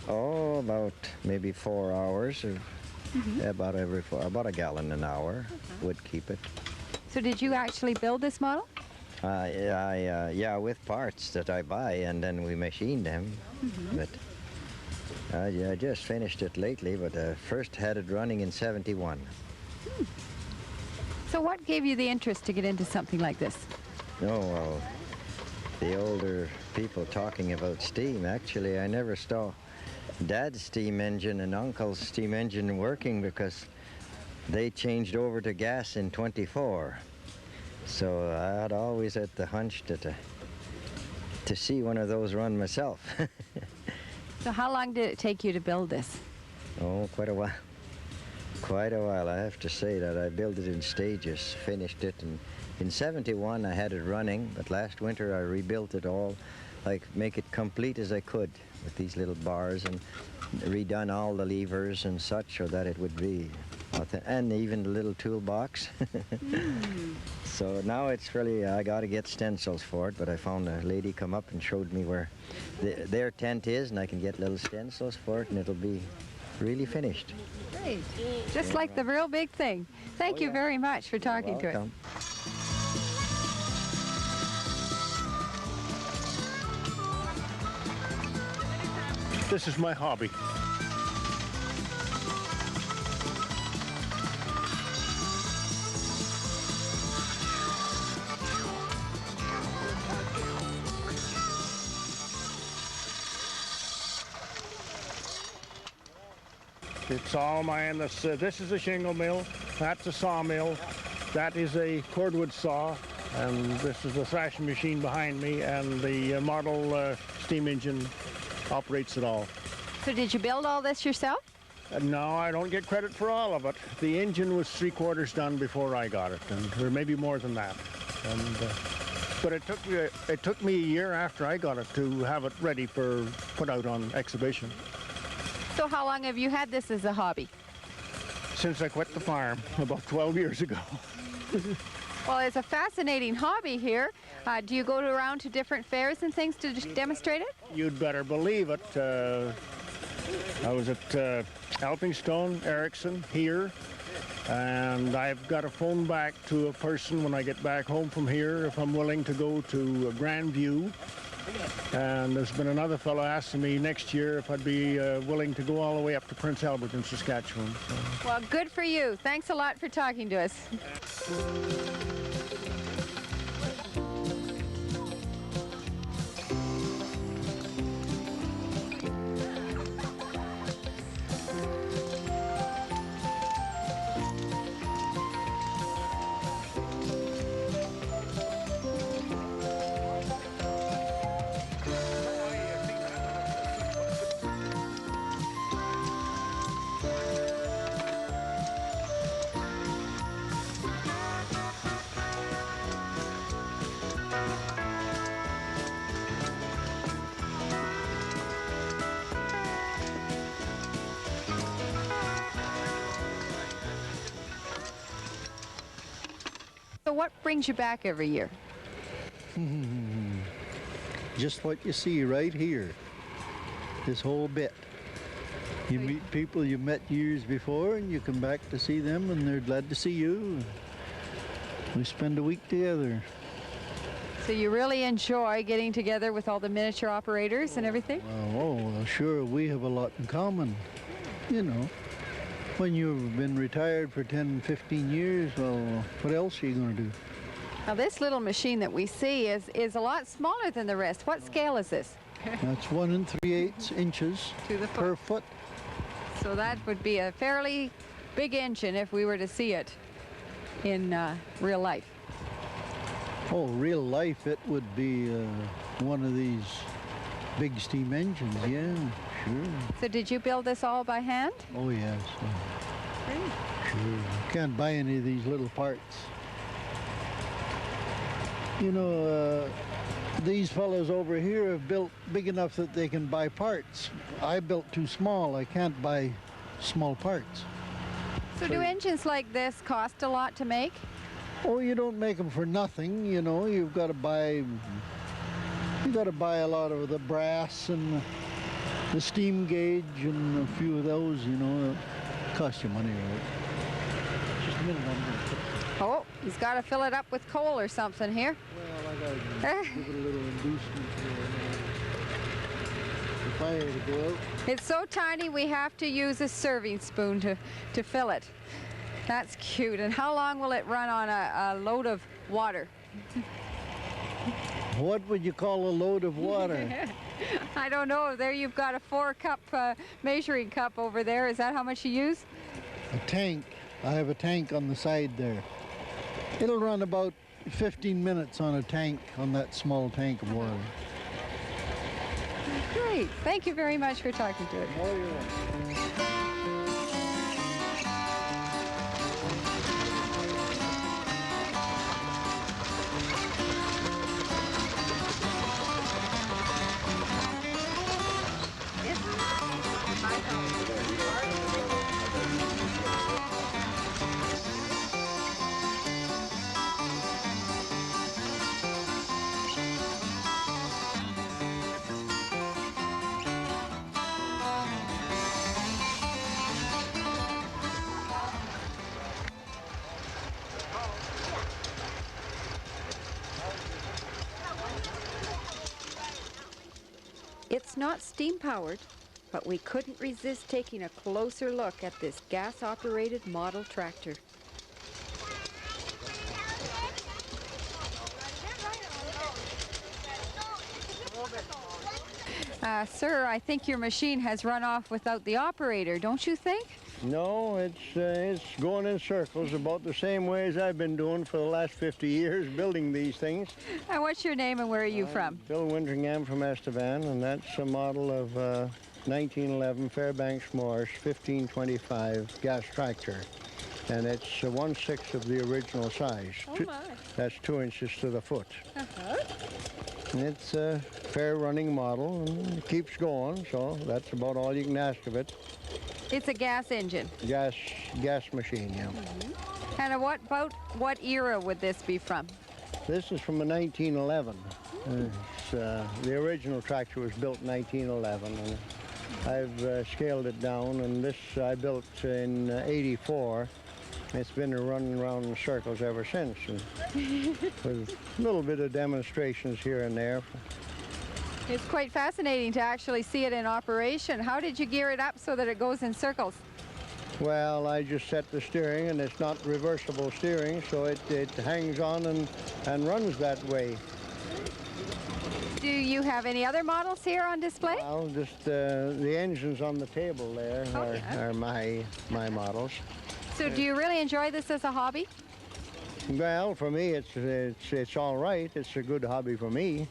Oh, about maybe 4 hours, or about a gallon an hour would keep it. So did you actually build this model? Yeah, with parts that I buy, and then we machine them. But I just finished it lately, but first had it running in '71. So what gave you the interest to get into something like this? Oh, well, the older people talking about steam. Actually, I never saw Dad's steam engine and Uncle's steam engine working because they changed over to gas in '24. So I had always had the hunch to see one of those run myself. So how long did it take you to build this? Oh, quite a while. Quite a while. I have to say that I built it in stages, finished it, and in '71 I had it running, but last winter I rebuilt it all, like make it complete as I could with these little bars, and redone all the levers and such so that it would be, and even the little toolbox. So now it's really, I got to get stencils for it, but I found a lady come up and showed me where their tent is, and I can get little stencils for it, and it'll be really finished. Great. Just like the real big thing. Thank you very much for talking to us. This is my hobby. It's all mine. This is a shingle mill. That's a sawmill. That is a cordwood saw. And this is the thrashing machine behind me. And the model steam engine operates it all. So did you build all this yourself? No, I don't get credit for all of it. The engine was 3/4 done before I got it, or maybe more than that. But it took me a year after I got it to have it ready for put out on exhibition. So how long have you had this as a hobby? Since I quit the farm about 12 years ago. Well, it's a fascinating hobby here. Do you go around to different fairs and things to demonstrate it? You'd better believe it. I was at Alpingstone, Ericsson, here, and I've got to phone back to a person when I get back home from here if I'm willing to go to Grandview. And there's been another fellow asking me next year if I'd be willing to go all the way up to Prince Albert in Saskatchewan. So. Well, good for you. Thanks a lot for talking to us. So what brings you back every year? Just what you see right here, this whole bit. You meet people you met years before and you come back to see them and they're glad to see you. We spend a week together. So you really enjoy getting together with all the miniature operators and everything? Well, sure, we have a lot in common, you know. When you've been retired for 10, 15 years, well, what else are you going to do? Now this little machine that we see is a lot smaller than the rest. What scale is this? That's 1 3/8 inches to the foot. Per foot. So that would be a fairly big engine if we were to see it in real life. Oh, real life, it would be one of these big steam engines, yeah, sure. So did you build this all by hand? Oh, yes. Sure. You can't buy any of these little parts. You know, these fellows over here have built big enough that they can buy parts. I built too small. I can't buy small parts. So do engines like this cost a lot to make? Oh, you don't make them for nothing, you know. You've got to buy a lot of the brass and the steam gauge and a few of those, you know. Cost you money, right? Just a minute, I'm going to put... Oh, he's got to fill it up with coal or something here. Well, I got to give it a little inducement for the fire to go out. It's so tiny we have to use a serving spoon to fill it. That's cute. And how long will it run on a load of water? What would you call a load of water? I don't know. There you've got a 4-cup measuring cup over there. Is that how much you use? A tank. I have a tank on the side there. It'll run about 15 minutes on a tank, on that small tank of water. Great. Thank you very much for talking to us. Oh, you're welcome. It's not steam-powered, but we couldn't resist taking a closer look at this gas-operated model tractor. Sir, I think your machine has run off without the operator, don't you think? No, it's going in circles about the same way as I've been doing for the last 50 years, building these things. And what's your name and where are you from? Bill Winteringham from Estevan, and that's a model of 1911 Fairbanks Morse 1525 gas tractor, and it's 1/6 of the original size. Oh my. That's 2 inches to the foot. Uh-huh. And it's a fair running model, and it keeps going, so that's about all you can ask of it. It's a gas engine. Gas machine, yeah. And about what era would this be from? This is from a 1911. The original tractor was built in 1911, and I've scaled it down, and this I built in 84. It's been running around in circles ever since, and with a little bit of demonstrations here and there. It's quite fascinating to actually see it in operation. How did you gear it up so that it goes in circles? Well, I just set the steering, and it's not reversible steering, so it hangs on and runs that way. Do you have any other models here on display? Well, just the engines on the table there are my models. So do you really enjoy this as a hobby? Well, for me, it's all right. It's a good hobby for me.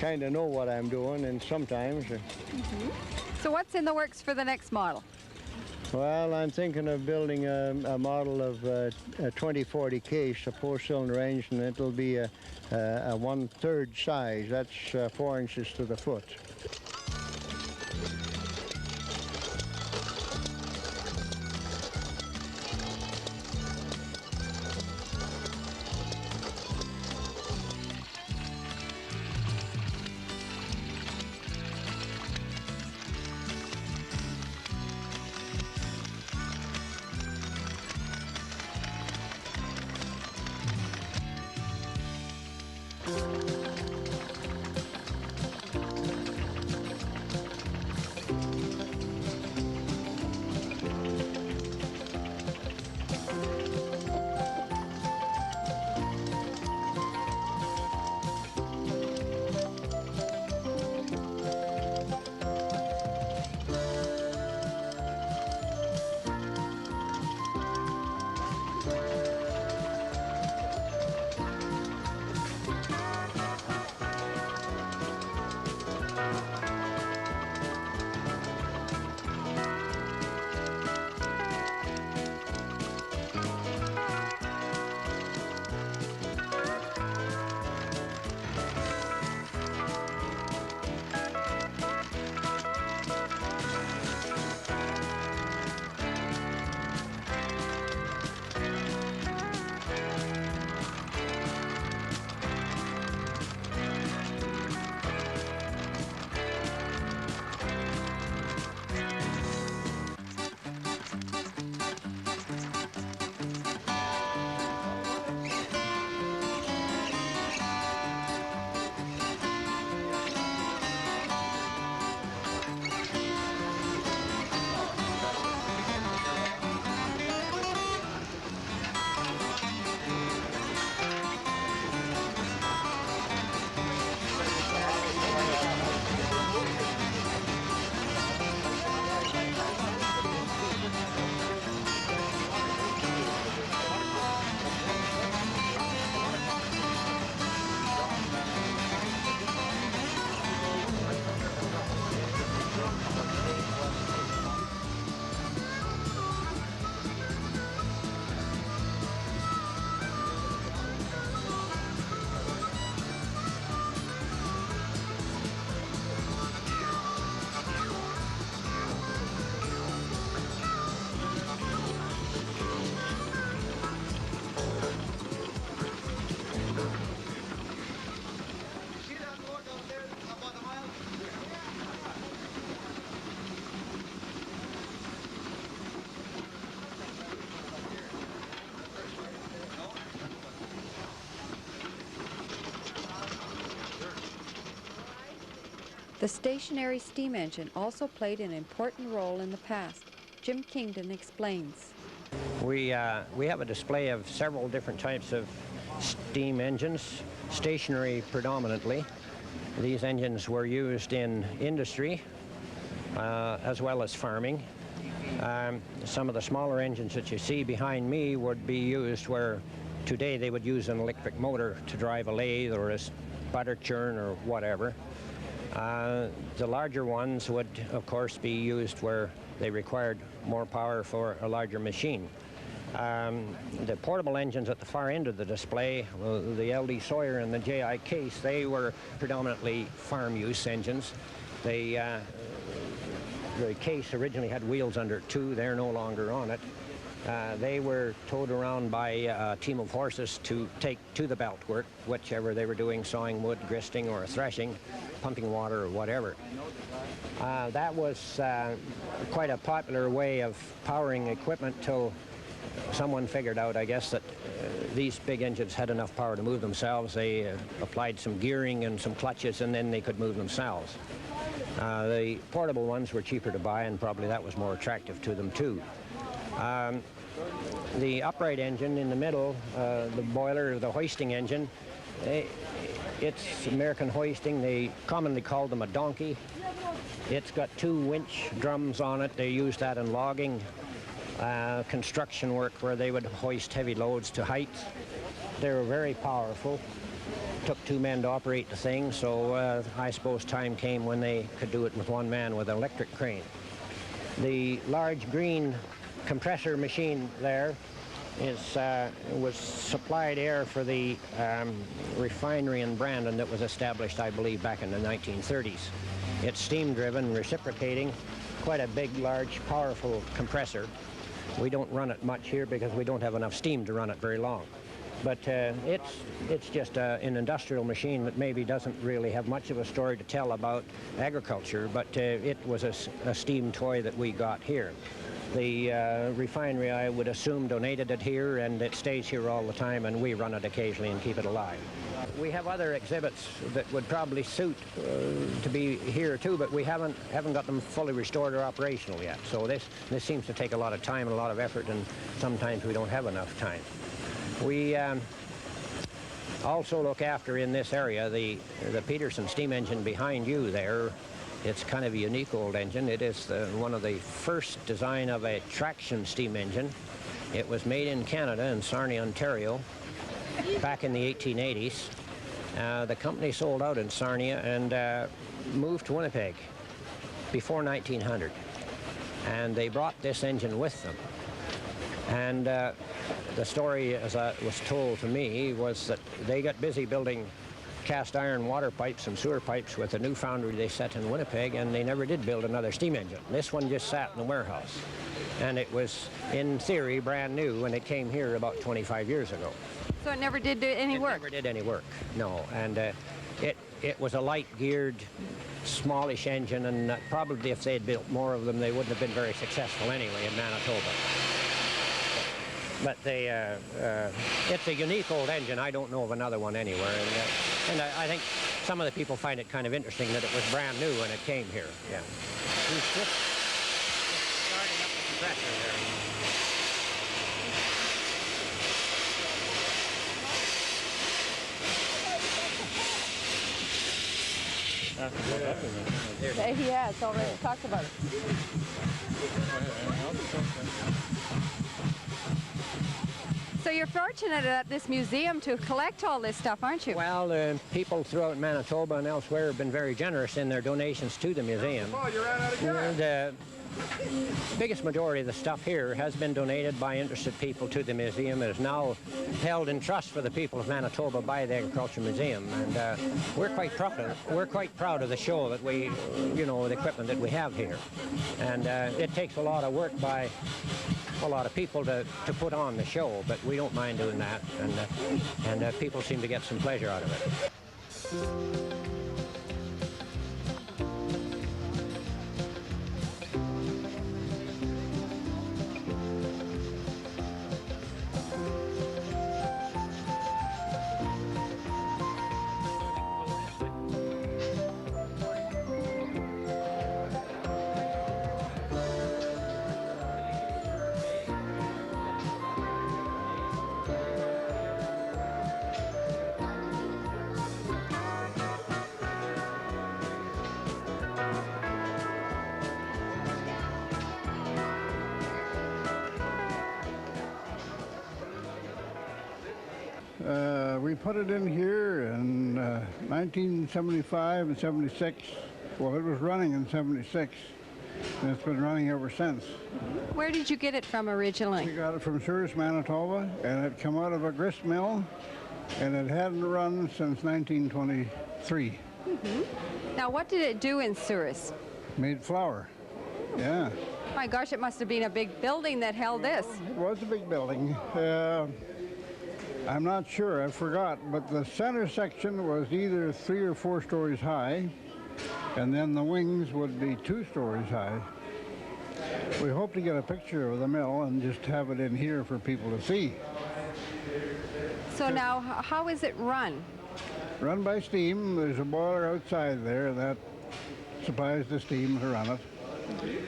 Kind of know what I'm doing, and sometimes. So what's in the works for the next model? Well, I'm thinking of building a model of a 2040 case, a 4-cylinder engine. It'll be a 1/3 size. That's 4 inches to the foot. The stationary steam engine also played an important role in the past. Jim Kingdon explains. We have a display of several different types of steam engines, stationary predominantly. These engines were used in industry as well as farming. Some of the smaller engines that you see behind me would be used where today they would use an electric motor to drive a lathe or a butter churn or whatever. The larger ones would, of course, be used where they required more power for a larger machine. The portable engines at the far end of the display, the LD Sawyer and the JI Case, they were predominantly farm use engines. The Case originally had wheels under it too. They're no longer on it. They were towed around by a team of horses to take to the belt work, whichever they were doing, sawing wood, gristing, or threshing, pumping water, or whatever. That was quite a popular way of powering equipment till someone figured out, I guess, that these big engines had enough power to move themselves. They applied some gearing and some clutches, and then they could move themselves. The portable ones were cheaper to buy, and probably that was more attractive to them too. The upright engine in the middle, the boiler, the hoisting engine, it's American hoisting. They commonly called them a donkey. It's got 2 winch drums on it. They used that in logging, construction work where they would hoist heavy loads to heights. They were very powerful. Took 2 men to operate the thing, so I suppose time came when they could do it with 1 man with an electric crane. The large green compressor machine there was supplied air for the refinery in Brandon that was established, I believe, back in the 1930s. It's steam-driven, reciprocating, quite a big, large, powerful compressor. We don't run it much here because we don't have enough steam to run it very long. But it's just an industrial machine that maybe doesn't really have much of a story to tell about agriculture, but it was a steam toy that we got here. The refinery, I would assume, donated it here, and it stays here all the time, and we run it occasionally and keep it alive. We have other exhibits that would probably suit to be here too, but we haven't got them fully restored or operational yet. So this seems to take a lot of time and a lot of effort, and sometimes we don't have enough time. We also look after in this area the Peterson steam engine behind you there. It's kind of a unique old engine. It is one of the first design of a traction steam engine. It was made in Canada, in Sarnia, Ontario, back in the 1880s. The company sold out in Sarnia and moved to Winnipeg before 1900. And they brought this engine with them. And the story, as it was told to me, was that they got busy building cast iron water pipes and sewer pipes with a new foundry they set in Winnipeg, and they never did build another steam engine. This one just sat in the warehouse. And it was, in theory, brand new when it came here about 25 years ago. So it never did any work? It never did any work, no. And it was a light-geared, smallish engine, and probably if they had built more of them, they wouldn't have been very successful anyway in Manitoba. But it's a unique old engine. I don't know of another one anywhere. And I think some of the people find it kind of interesting that it was brand new when it came here. Yeah. He's just starting up the compressor there. He has already talked about it. So you're fortunate at this museum to collect all this stuff, aren't you? Well, people throughout Manitoba and elsewhere have been very generous in their donations to the museum. The biggest majority of the stuff here has been donated by interested people to the museum. It is now held in trust for the people of Manitoba by the Agricultural Museum, and we're quite proud of it. We're quite proud of the show that we, the equipment that we have here, and it takes a lot of work by a lot of people to put on the show, but we don't mind doing that, and people seem to get some pleasure out of it. We put it in here in 1975 and 76. Well, it was running in 76, and it's been running ever since. Where did you get it from originally? We got it from Souris, Manitoba, and it come out of a grist mill, and it hadn't run since 1923. Now, what did it do in Souris? Made flour. Yeah. My gosh, it must have been a big building that held this. It was a big building. I'm not sure, I forgot, but the center section was either 3 or 4 stories high, and then the wings would be 2 stories high. We hope to get a picture of the mill and just have it in here for people to see. So now, how is it run? Run by steam. There's a boiler outside there that supplies the steam to run it.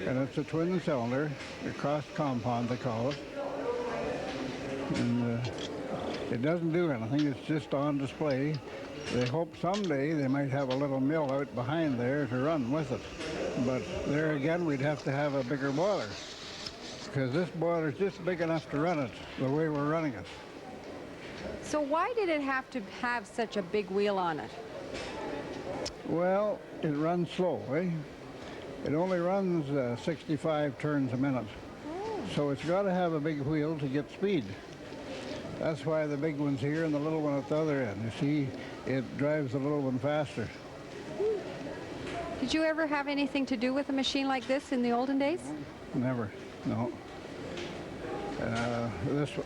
And it's a twin cylinder, a cross compound they call it. And it doesn't do anything, it's just on display. They hope someday they might have a little mill out behind there to run with it. But there again, we'd have to have a bigger boiler, because this boiler is just big enough to run it the way we're running it. So why did it have to have such a big wheel on it? Well, it runs slow, eh? It only runs 65 turns a minute. So it's got to have a big wheel to get speed. That's why the big one's here and the little one at the other end. You see, it drives the little one faster. Did you ever have anything to do with a machine like this in the olden days? Never, no.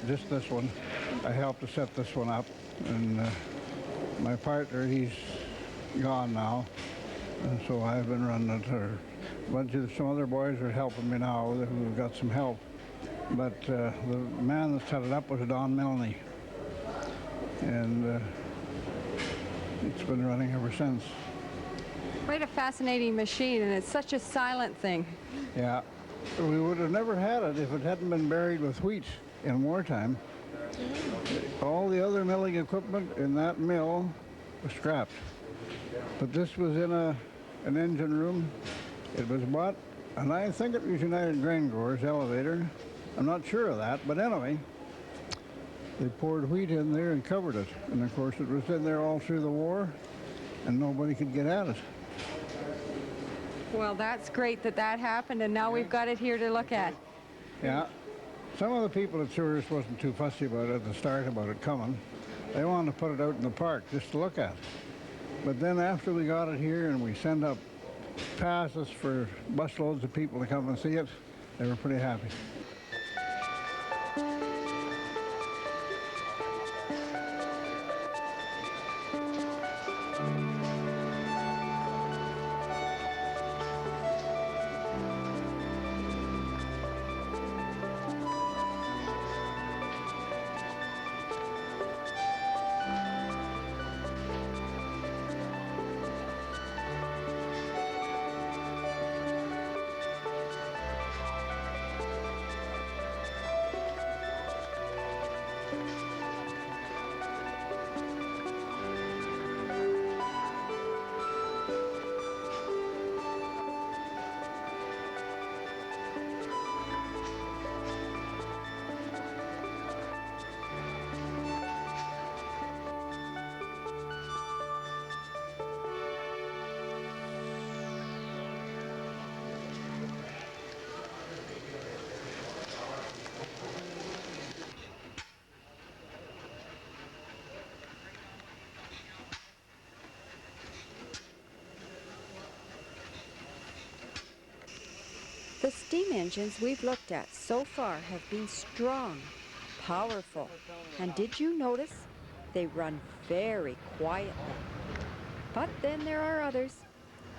Just this one. I helped to set this one up, and my partner, he's gone now, and so I've been running it. Some other boys are helping me now. We've got some help. But the man that set it up was Don Milne, and it's been running ever since. Quite a fascinating machine, and it's such a silent thing. Yeah, we would have never had it if it hadn't been buried with wheat in wartime. All the other milling equipment in that mill was scrapped, but this was in an engine room. It was bought, and I think it was United Grain Growers elevator. I'm not sure of that, but anyway, they poured wheat in there and covered it. And of course it was in there all through the war, and nobody could get at it. Well, that's great that that happened, and now we've got it here to look at. Yeah. Some of the people at Souris wasn't too fussy about it at the start, about it coming. They wanted to put it out in the park just to look at. But then after we got it here and we sent up passes for busloads of people to come and see it, they were pretty happy. The steam engines we've looked at so far have been strong, powerful, and did you notice they run very quietly? But then there are others,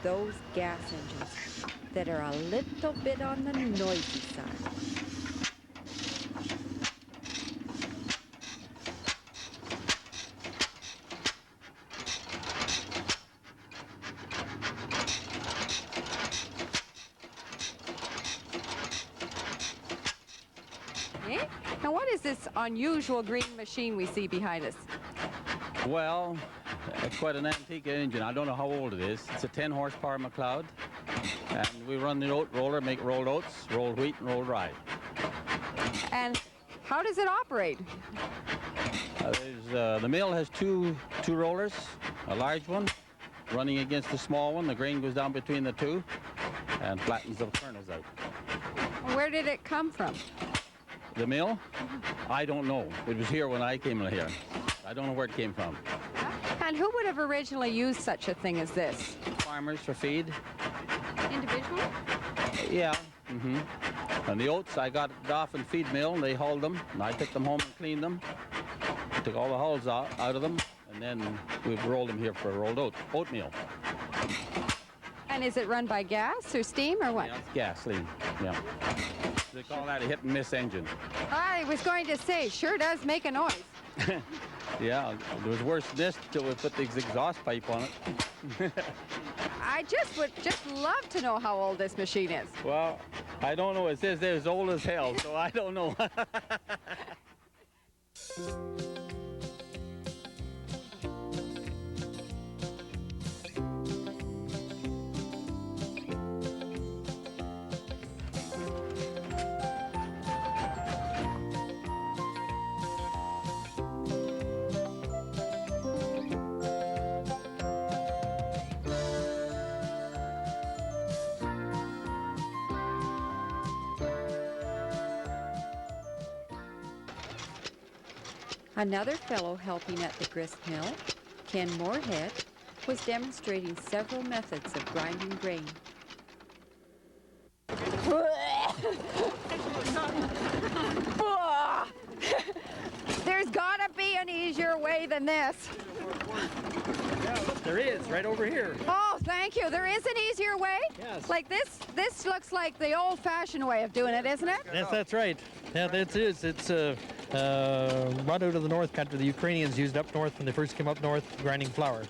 those gas engines, that are a little bit on the noisy side. Now what is this unusual green machine we see behind us? Well, it's quite an antique engine. I don't know how old it is. It's a 10 horsepower McLeod, and we run the oat roller, make rolled oats, rolled wheat, and rolled rye. And how does it operate? The mill has two rollers, a large one running against the small one. The grain goes down between the two and flattens the kernels out. Where did it come from? The mill? I don't know. It was here when I came here. I don't know where it came from. And who would have originally used such a thing as this? Farmers for feed. Individually? Yeah. And the oats, I got it off in feed mill, and they hauled them, and I took them home and cleaned them. I took all the hulls out of them, and then we rolled them here for rolled oatmeal. And is it run by gas or steam or what? Yeah, it's gasoline, yeah. They call that a hit-and-miss engine. I was going to say, sure does make a noise. Yeah, it was worse than this till we put the exhaust pipe on it. I would just love to know how old this machine is. Well, I don't know. It says they're as old as hell, so I don't know. Another fellow helping at the grist mill, Ken Moorhead, was demonstrating several methods of grinding grain. There's gotta be an easier way than this. There is, right over here. Oh, thank you. There is an easier way? Yes. Like this looks like the old-fashioned way of doing it, isn't it? Yes, that's right. Yeah, it is. It's brought out of the North Country. The Ukrainians used up north when they first came up north grinding flour.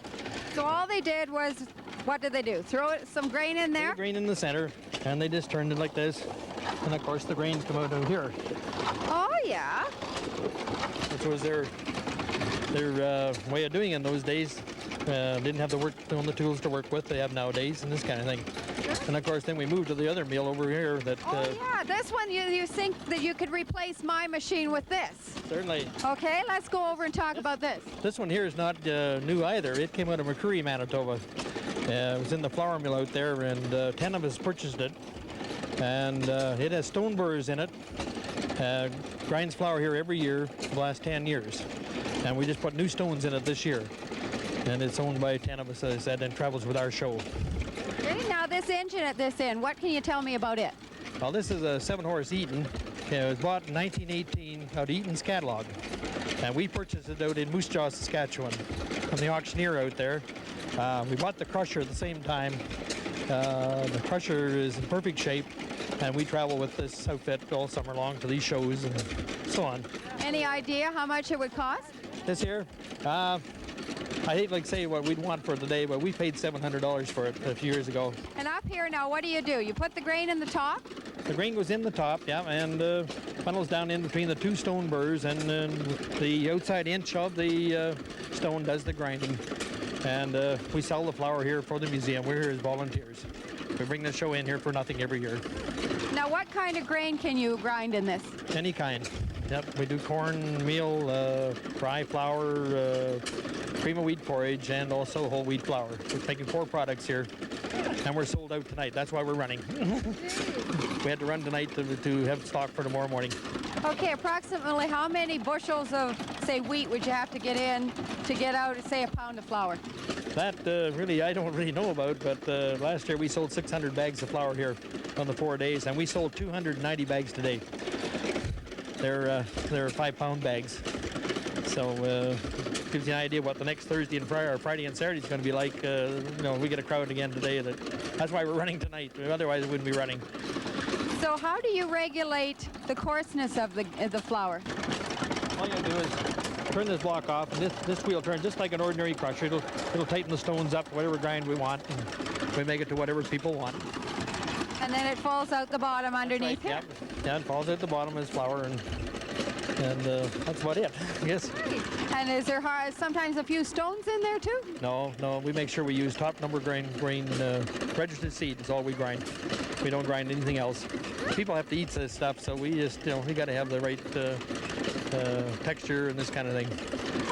So all they did was, what did they do? Throw some grain in there? Grain in the center, and they just turned it like this. And of course the grains come out here. Oh, yeah. Which was their way of doing it in those days. Didn't have the tools to work with they have nowadays and this kind of thing. And of course then we moved to the other mill over here that... yeah, this one you think that you could replace my machine with this? Certainly. Okay, let's go over and talk about this. This one here is not new either. It came out of Prairie, Manitoba. It was in the flour mill out there, and 10 of us purchased it. And it has stone burrs in it. Grinds flour here every year for the last 10 years. And we just put new stones in it this year. And it's owned by 10 of us, as I said, and travels with our show. Okay, now this engine at this end, what can you tell me about it? Well, this is a 7-horse Eaton. It was bought in 1918 out of Eaton's catalog. And we purchased it out in Moose Jaw, Saskatchewan, from the auctioneer out there. We bought the crusher at the same time. The crusher is in perfect shape, and we travel with this outfit all summer long to these shows and so on. Any idea how much it would cost? This here? I hate like say what we'd want for the day, but we paid $700 for it a few years ago. And up here now, what do? You put the grain in the top? The grain goes in the top, yeah, and funnels down in between the two stone burrs, and the outside inch of the stone does the grinding. And we sell the flour here for the museum. We're here as volunteers. We bring the show in here for nothing every year. Now, what kind of grain can you grind in this? Any kind. Yep, we do corn, meal, rye flour, cream of wheat porridge, and also whole wheat flour. We're making 4 products here, and we're sold out tonight. That's why we're running. We had to run tonight to have stock for tomorrow morning. Okay, approximately how many bushels of, say, wheat would you have to get in to get out, say, a pound of flour? That really, I don't really know about, but last year we sold 600 bags of flour here on the 4 days, and we sold 290 bags today. They're 5-pound bags. So gives you an idea what the next Thursday and Friday and Saturday is going to be like. We get a crowd again today. That's why we're running tonight. Otherwise, we wouldn't be running. So how do you regulate the coarseness of the flour? All you do is turn this block off, and this wheel turns just like an ordinary crusher. It'll tighten the stones up to whatever grind we want, and we make it to whatever people want. And then it falls out the bottom underneath it? Yep. Yeah, it falls out the bottom as flour, and that's about it, yes. And is there sometimes a few stones in there too? No, we make sure we use top number grain registered seed is all we grind. We don't grind anything else. People have to eat this stuff, so we just, we got to have the right texture and this kind of thing.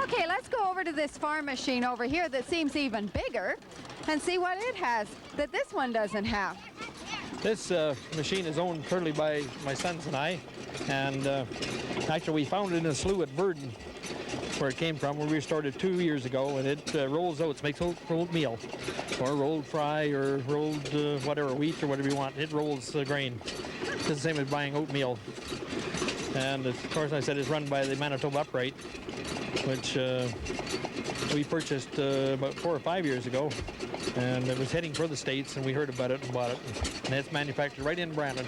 Okay, let's go over to this farm machine over here that seems even bigger and see what it has that this one doesn't have. This machine is owned purely by my sons and I, and actually we found it in a slough at Verdon, where it came from. We restored it 2 years ago, and it rolls oats, makes rolled meal, or rolled fry, or rolled whatever, wheat or whatever you want. It rolls grain. It's the same as buying oatmeal. And of course, I said it's run by the Manitoba Upright, which we purchased about 4 or 5 years ago, and it was heading for the States, and we heard about it and bought it. And it's manufactured right in Brandon,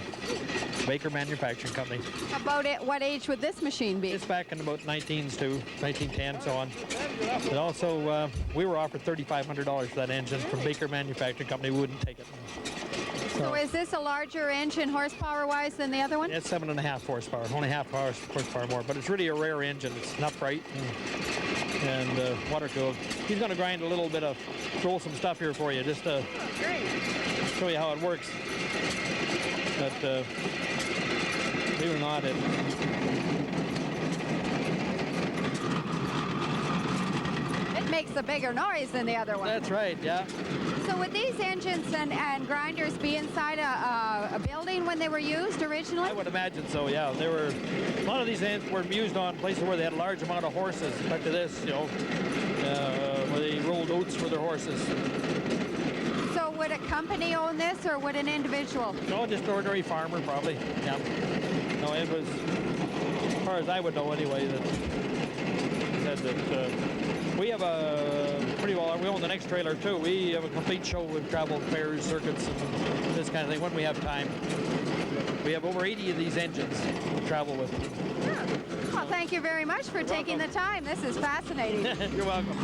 Baker Manufacturing Company. About it, what age would this machine be? It's back in about 19s too, 1910, so on. But also, we were offered $3,500 for that engine from Baker Manufacturing Company. We wouldn't take it. So is this a larger engine horsepower-wise than the other one? It's 7.5 horsepower, only half horsepower more, but it's really a rare engine. It's an upright and water-cooled. He's going to grind a little bit of, roll some stuff here for you, just to show you how it works. But believe it or not, it makes a bigger noise than the other one. That's right, yeah. So would these engines and grinders be inside a building when they were used originally? I would imagine so, yeah. They were, a lot of these engines were used on places where they had a large amount of horses. Back to this, you know, where they rolled oats for their horses. So would a company own this, or would an individual? No, just an ordinary farmer, probably, yeah. No, it was, as far as I would know anyway, that said that we have a pretty well, we own the next trailer too. We have a complete show with travel fairs, circuits, and this kind of thing when we have time. We have over 80 of these engines to travel with. Well, thank you very much for taking the time. This is fascinating. You're welcome.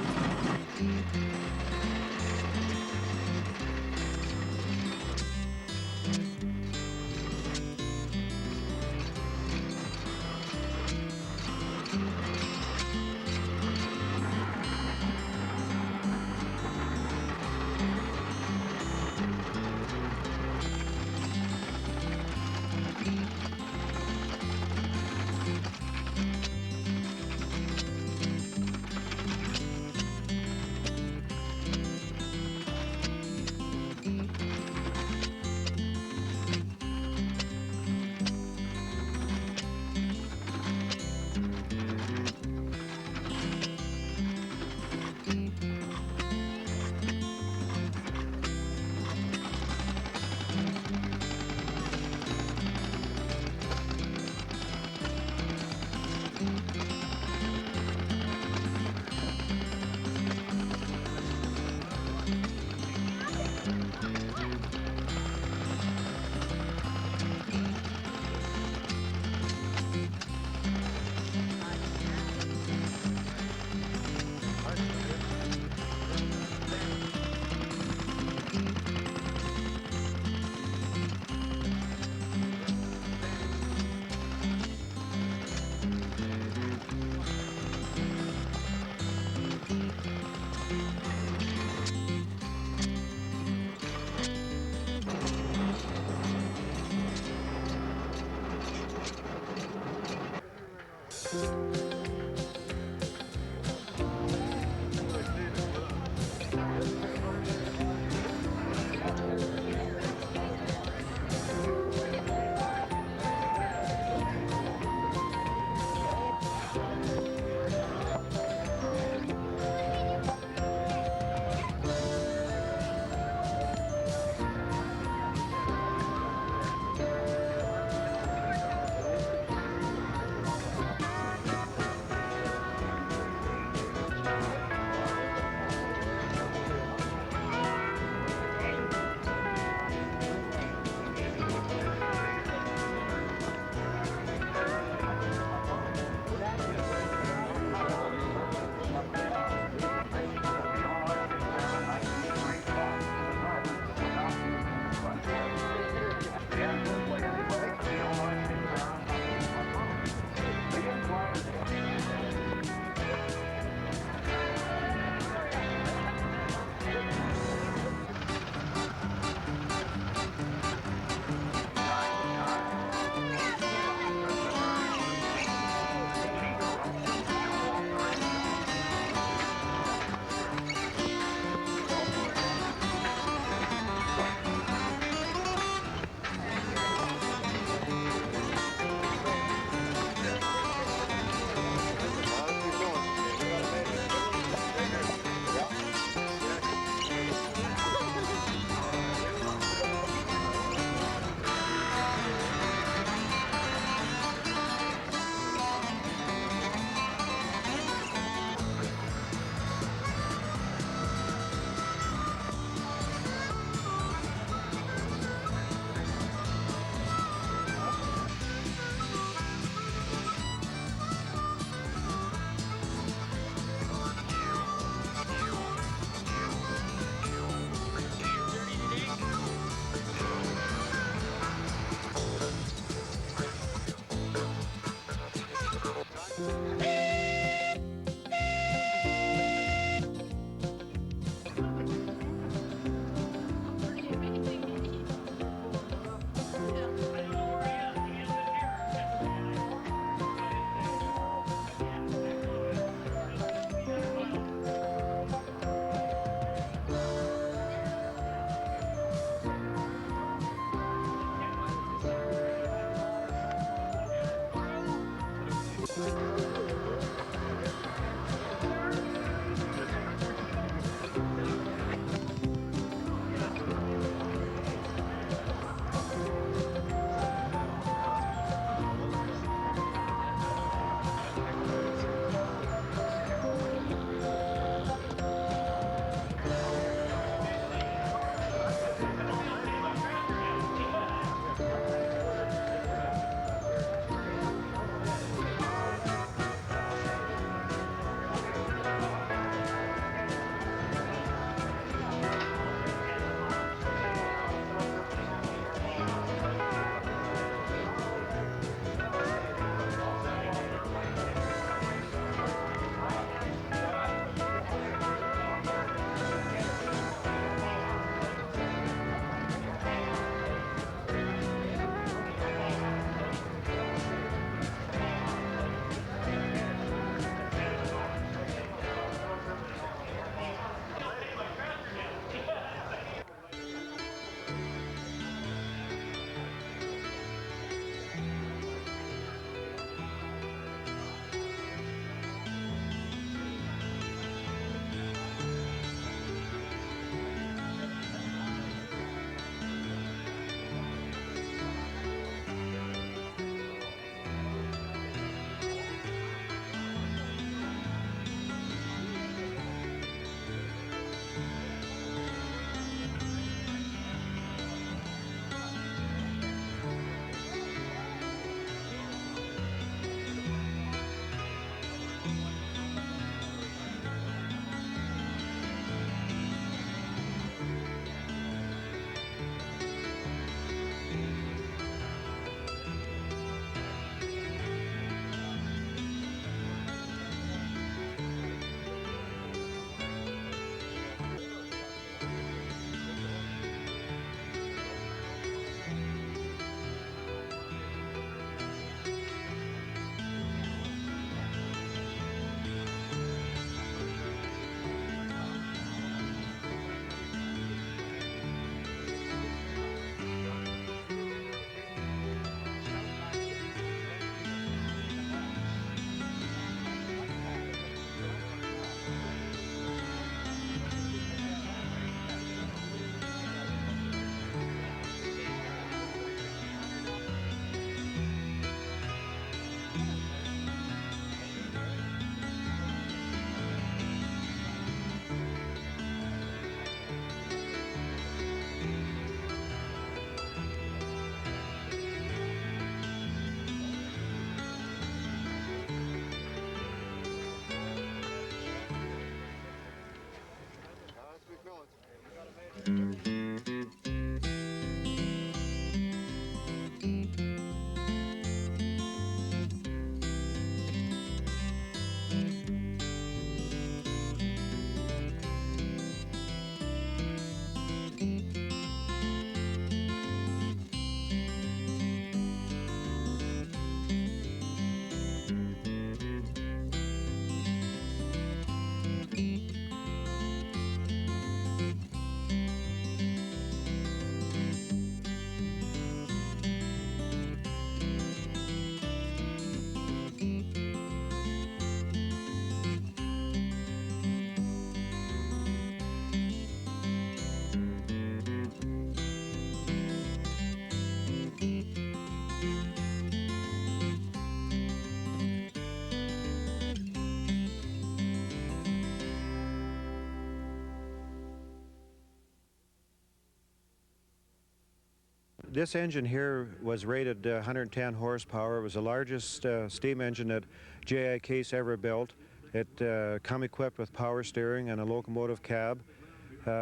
This engine here was rated 110 horsepower. It was the largest steam engine that J.I. Case ever built. It come equipped with power steering and a locomotive cab.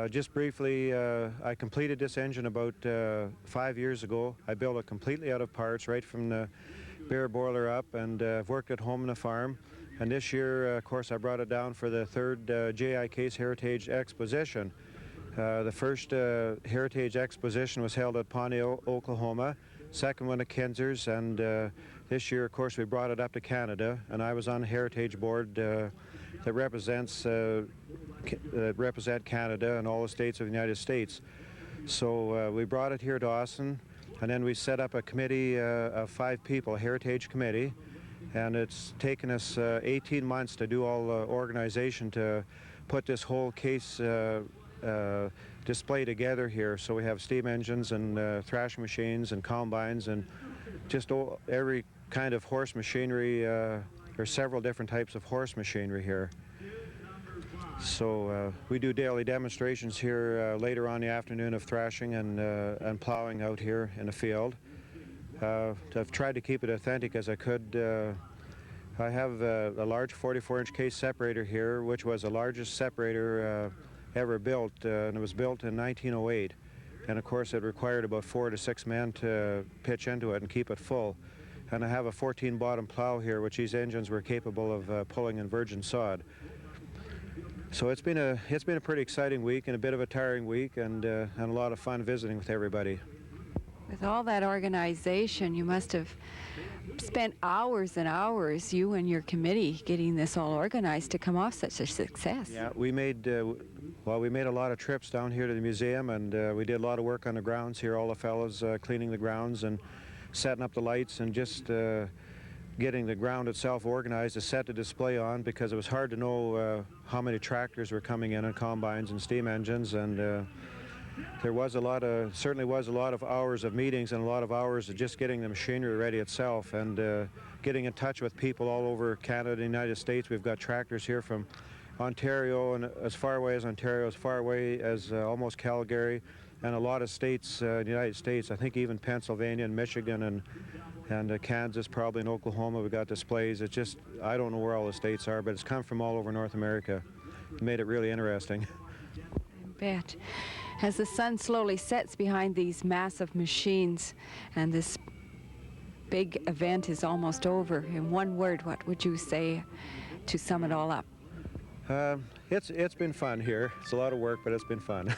Just briefly, I completed this engine about 5 years ago. I built it completely out of parts, right from the bare boiler up, and I've worked at home on the farm. And this year, of course, I brought it down for the third J.I. Case Heritage Exposition. The first Heritage Exposition was held at Pawnee, Oklahoma, second one at Kinzer's, and this year, of course, we brought it up to Canada, and I was on the Heritage Board that represent Canada and all the states of the United States. So we brought it here to Austin, and then we set up a committee of 5 people, a Heritage Committee, and it's taken us 18 months to do all the organization to put this whole case display together here. So we have steam engines and thrashing machines and combines and just every kind of horse machinery. There's several different types of horse machinery here. So we do daily demonstrations here later on in the afternoon of thrashing and plowing out here in the field. I've tried to keep it authentic as I could. I have a large 44-inch case separator here, which was the largest separator ever built, and it was built in 1908. And of course it required about 4 to 6 men to pitch into it and keep it full. And I have a 14 bottom plow here, which these engines were capable of pulling in virgin sod. So it's been a pretty exciting week and a bit of a tiring week, and a lot of fun visiting with everybody. With all that organization, you must have spent hours and hours, you and your committee, getting this all organized to come off such a success. Yeah, we made a lot of trips down here to the museum, and we did a lot of work on the grounds here, all the fellows cleaning the grounds and setting up the lights and just getting the ground itself organized to set the display on, because it was hard to know how many tractors were coming in and combines and steam engines, and there was certainly was a lot of hours of meetings and a lot of hours of just getting the machinery ready itself, and getting in touch with people all over Canada and the United States. We've got tractors here from Ontario, and as far away as Ontario, as far away as almost Calgary, and a lot of states in the United States. I think even Pennsylvania and Michigan and Kansas, probably in Oklahoma, we've got displays. It's just, I don't know where all the states are, but it's come from all over North America. It made it really interesting. I bet. As the sun slowly sets behind these massive machines and this big event is almost over, in one word, what would you say to sum it all up? It's been fun here. It's a lot of work, but it's been fun.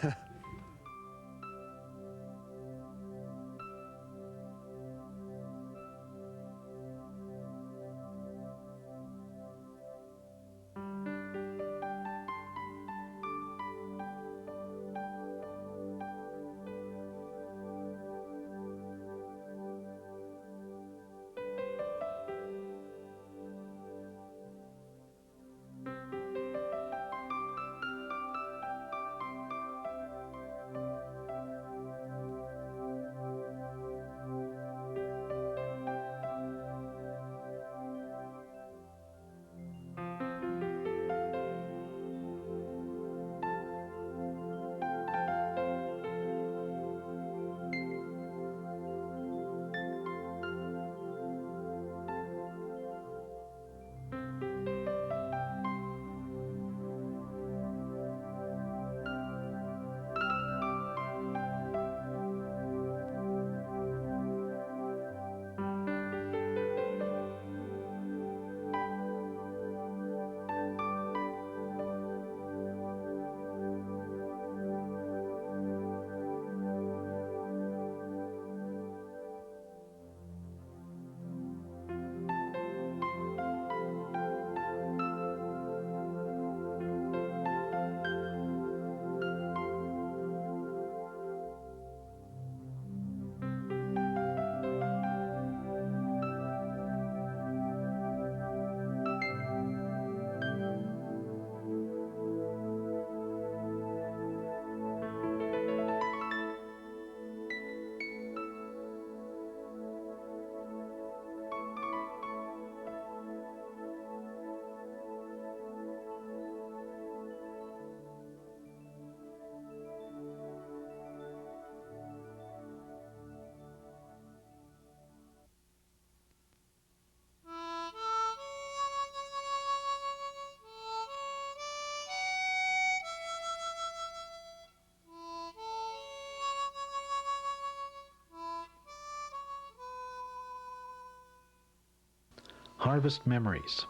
Harvest Memories.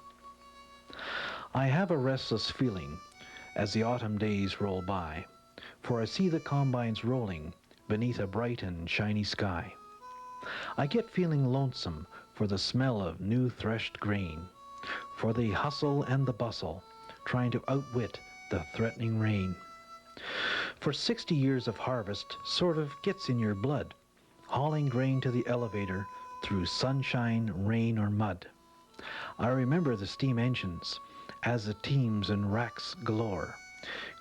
I have a restless feeling as the autumn days roll by, for I see the combines rolling beneath a bright and shiny sky. I get feeling lonesome for the smell of new threshed grain, for the hustle and the bustle, trying to outwit the threatening rain. For 60 years of harvest sort of gets in your blood, hauling grain to the elevator through sunshine, rain, or mud. I remember the steam engines as the teams and racks galore,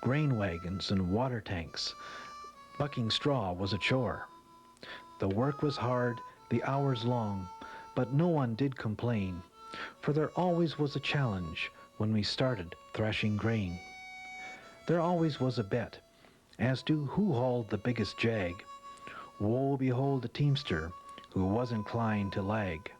grain wagons and water tanks. Bucking straw was a chore. The work was hard, the hours long, but no one did complain, for there always was a challenge when we started threshing grain. There always was a bet as to who hauled the biggest jag. Woe behold the teamster who was inclined to lag.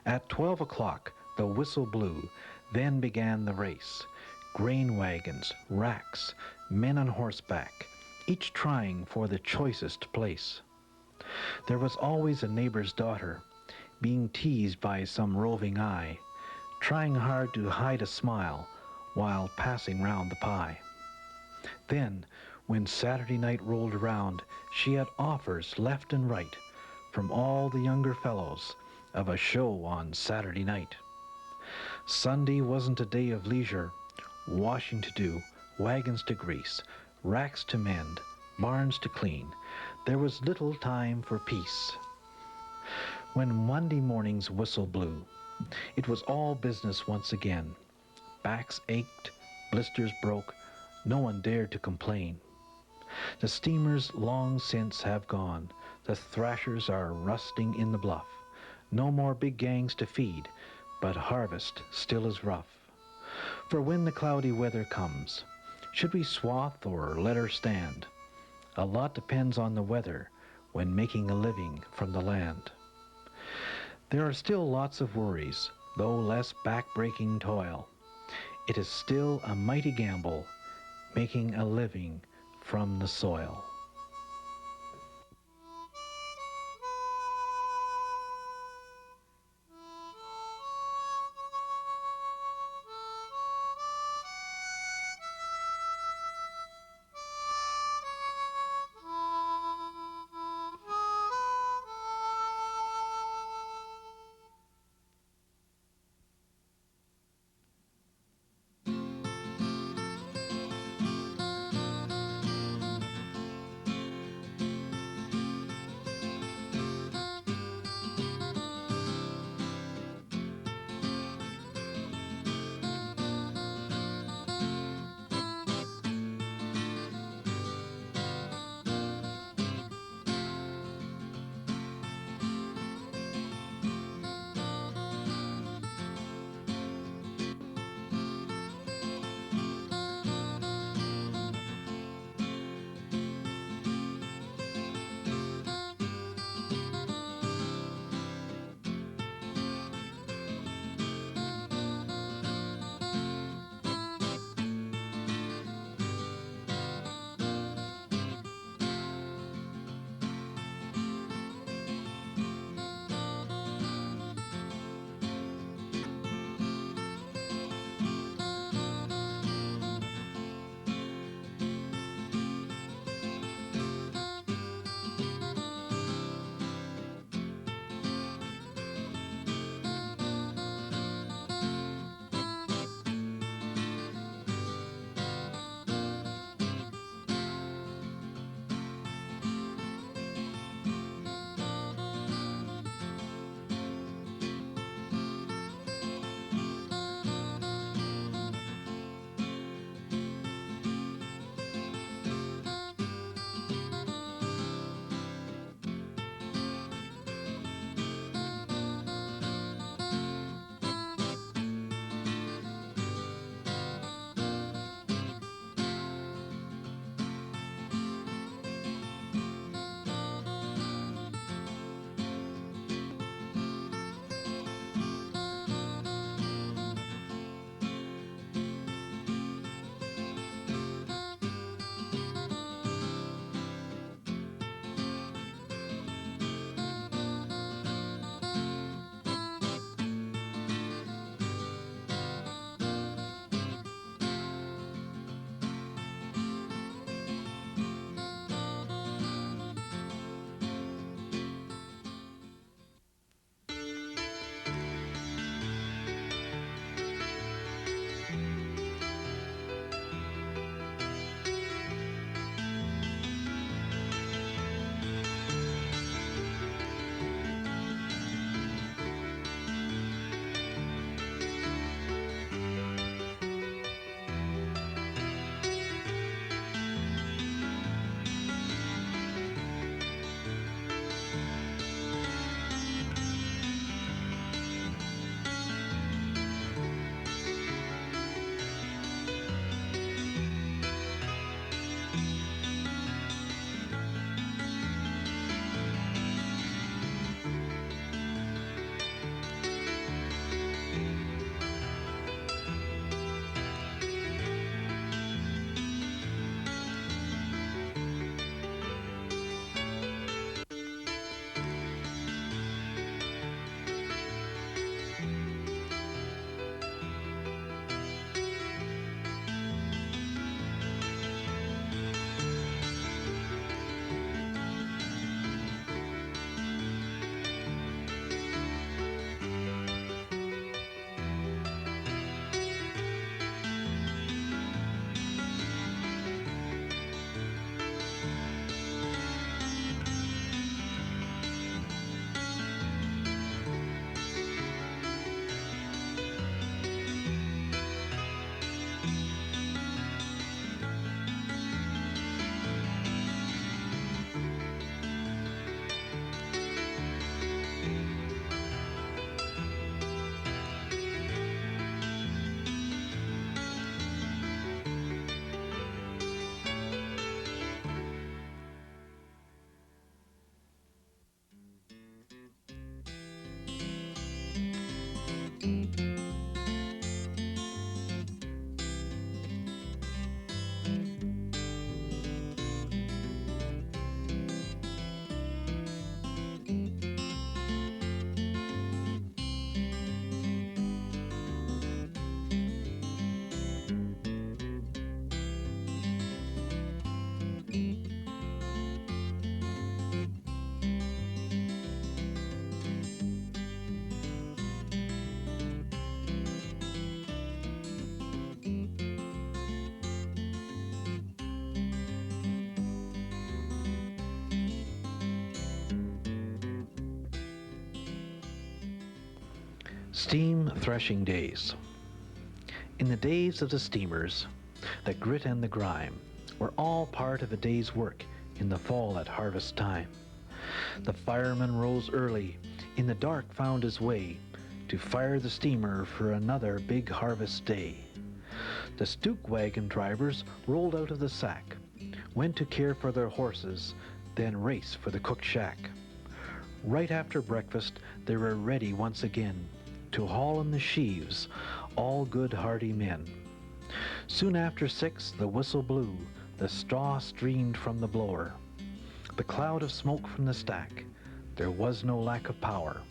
At 12 o'clock the whistle blew, then began the race. Grain wagons, racks, men on horseback, each trying for the choicest place. There was always a neighbor's daughter, being teased by some roving eye, trying hard to hide a smile while passing round the pie. Then, when Saturday night rolled around, she had offers left and right from all the younger fellows of a show on Saturday night. Sunday wasn't a day of leisure, washing to do, wagons to grease, racks to mend, barns to clean. There was little time for peace. When Monday morning's whistle blew, it was all business once again. Backs ached, blisters broke, no one dared to complain. The steamers long since have gone, the thrashers are rusting in the bluff. No more big gangs to feed, but harvest still is rough. For when the cloudy weather comes, should we swath or let her stand? A lot depends on the weather when making a living from the land. There are still lots of worries, though less back-breaking toil. It is still a mighty gamble, making a living from the soil. Steam threshing days. In the days of the steamers, the grit and the grime were all part of a day's work in the fall at harvest time. The fireman rose early, in the dark found his way to fire the steamer for another big harvest day. The stook wagon drivers rolled out of the sack, went to care for their horses, then race for the cook shack. Right after breakfast, they were ready once again to haul in the sheaves, all good hearty men. Soon after 6, the whistle blew, the straw streamed from the blower. The cloud of smoke from the stack, there was no lack of power.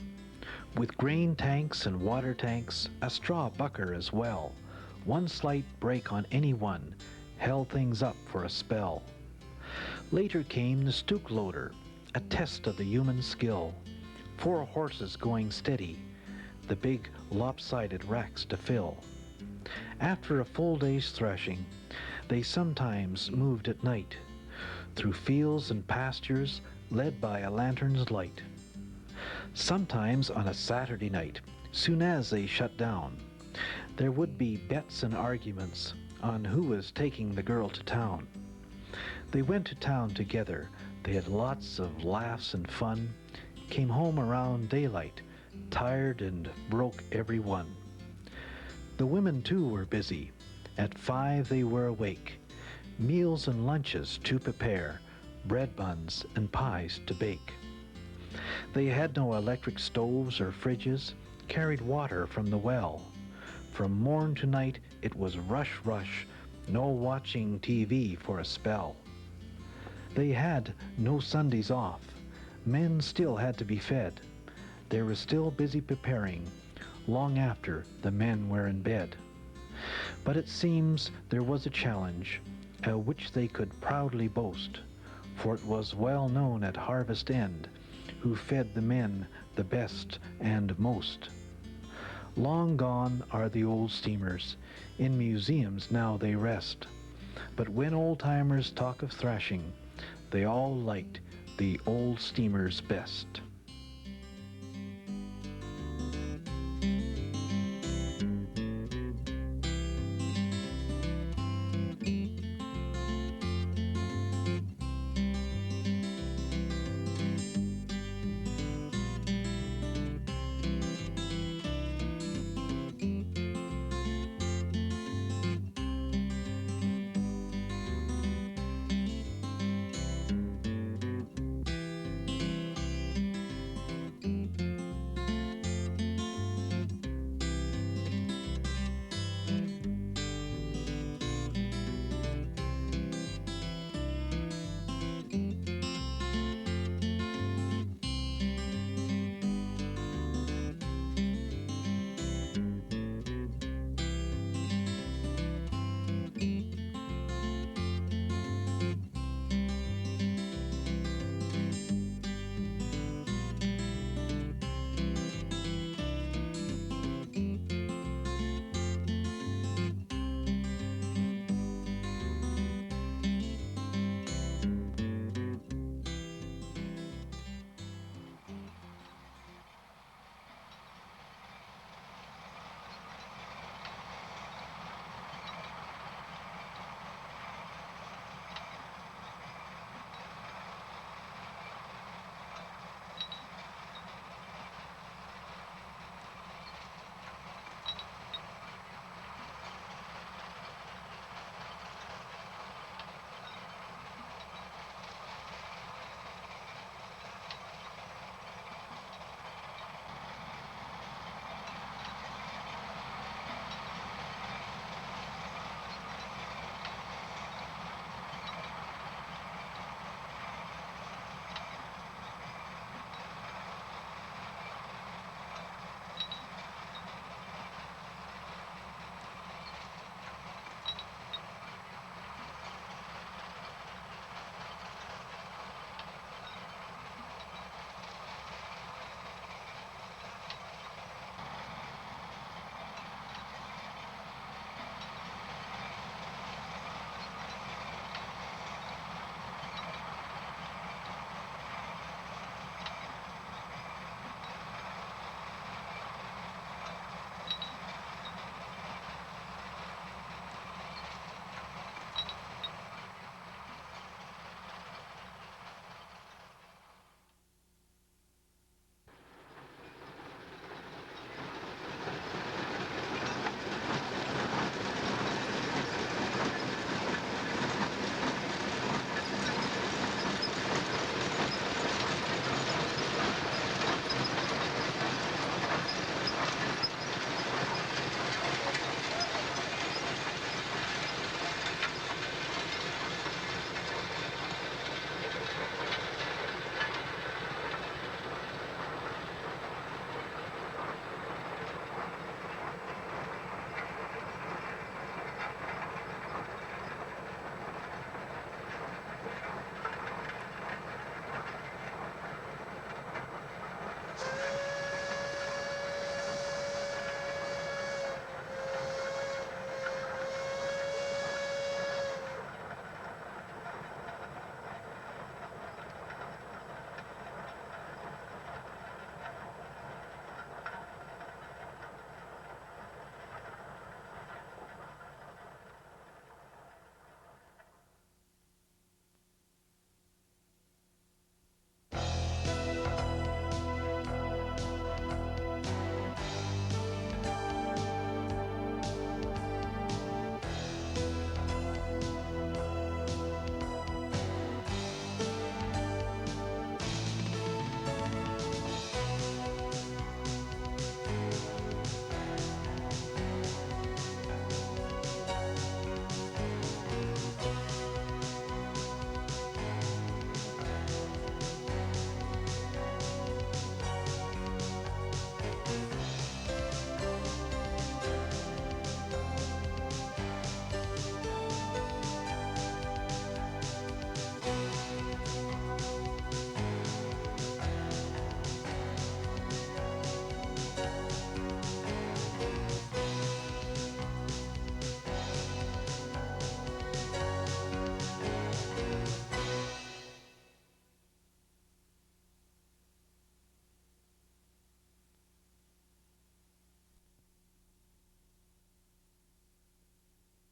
With grain tanks and water tanks, a straw bucker as well, one slight break on any one held things up for a spell. Later came the stook loader, a test of the human skill. 4 horses going steady, the big lopsided racks to fill. After a full day's threshing, they sometimes moved at night, through fields and pastures led by a lantern's light. Sometimes on a Saturday night, soon as they shut down, there would be bets and arguments on who was taking the girl to town. They went to town together, they had lots of laughs and fun, came home around daylight, tired and broke every one. The women too were busy. At 5 they were awake, meals and lunches to prepare, bread buns and pies to bake. They had no electric stoves or fridges, carried water from the well. From morn to night it was rush, rush, no watching TV for a spell. They had no Sundays off. Men still had to be fed. They were still busy preparing, long after the men were in bed. But it seems there was a challenge, which they could proudly boast, for it was well known at harvest end who fed the men the best and most. Long gone are the old steamers, in museums now they rest, but when old-timers talk of thrashing, they all liked the old steamers best.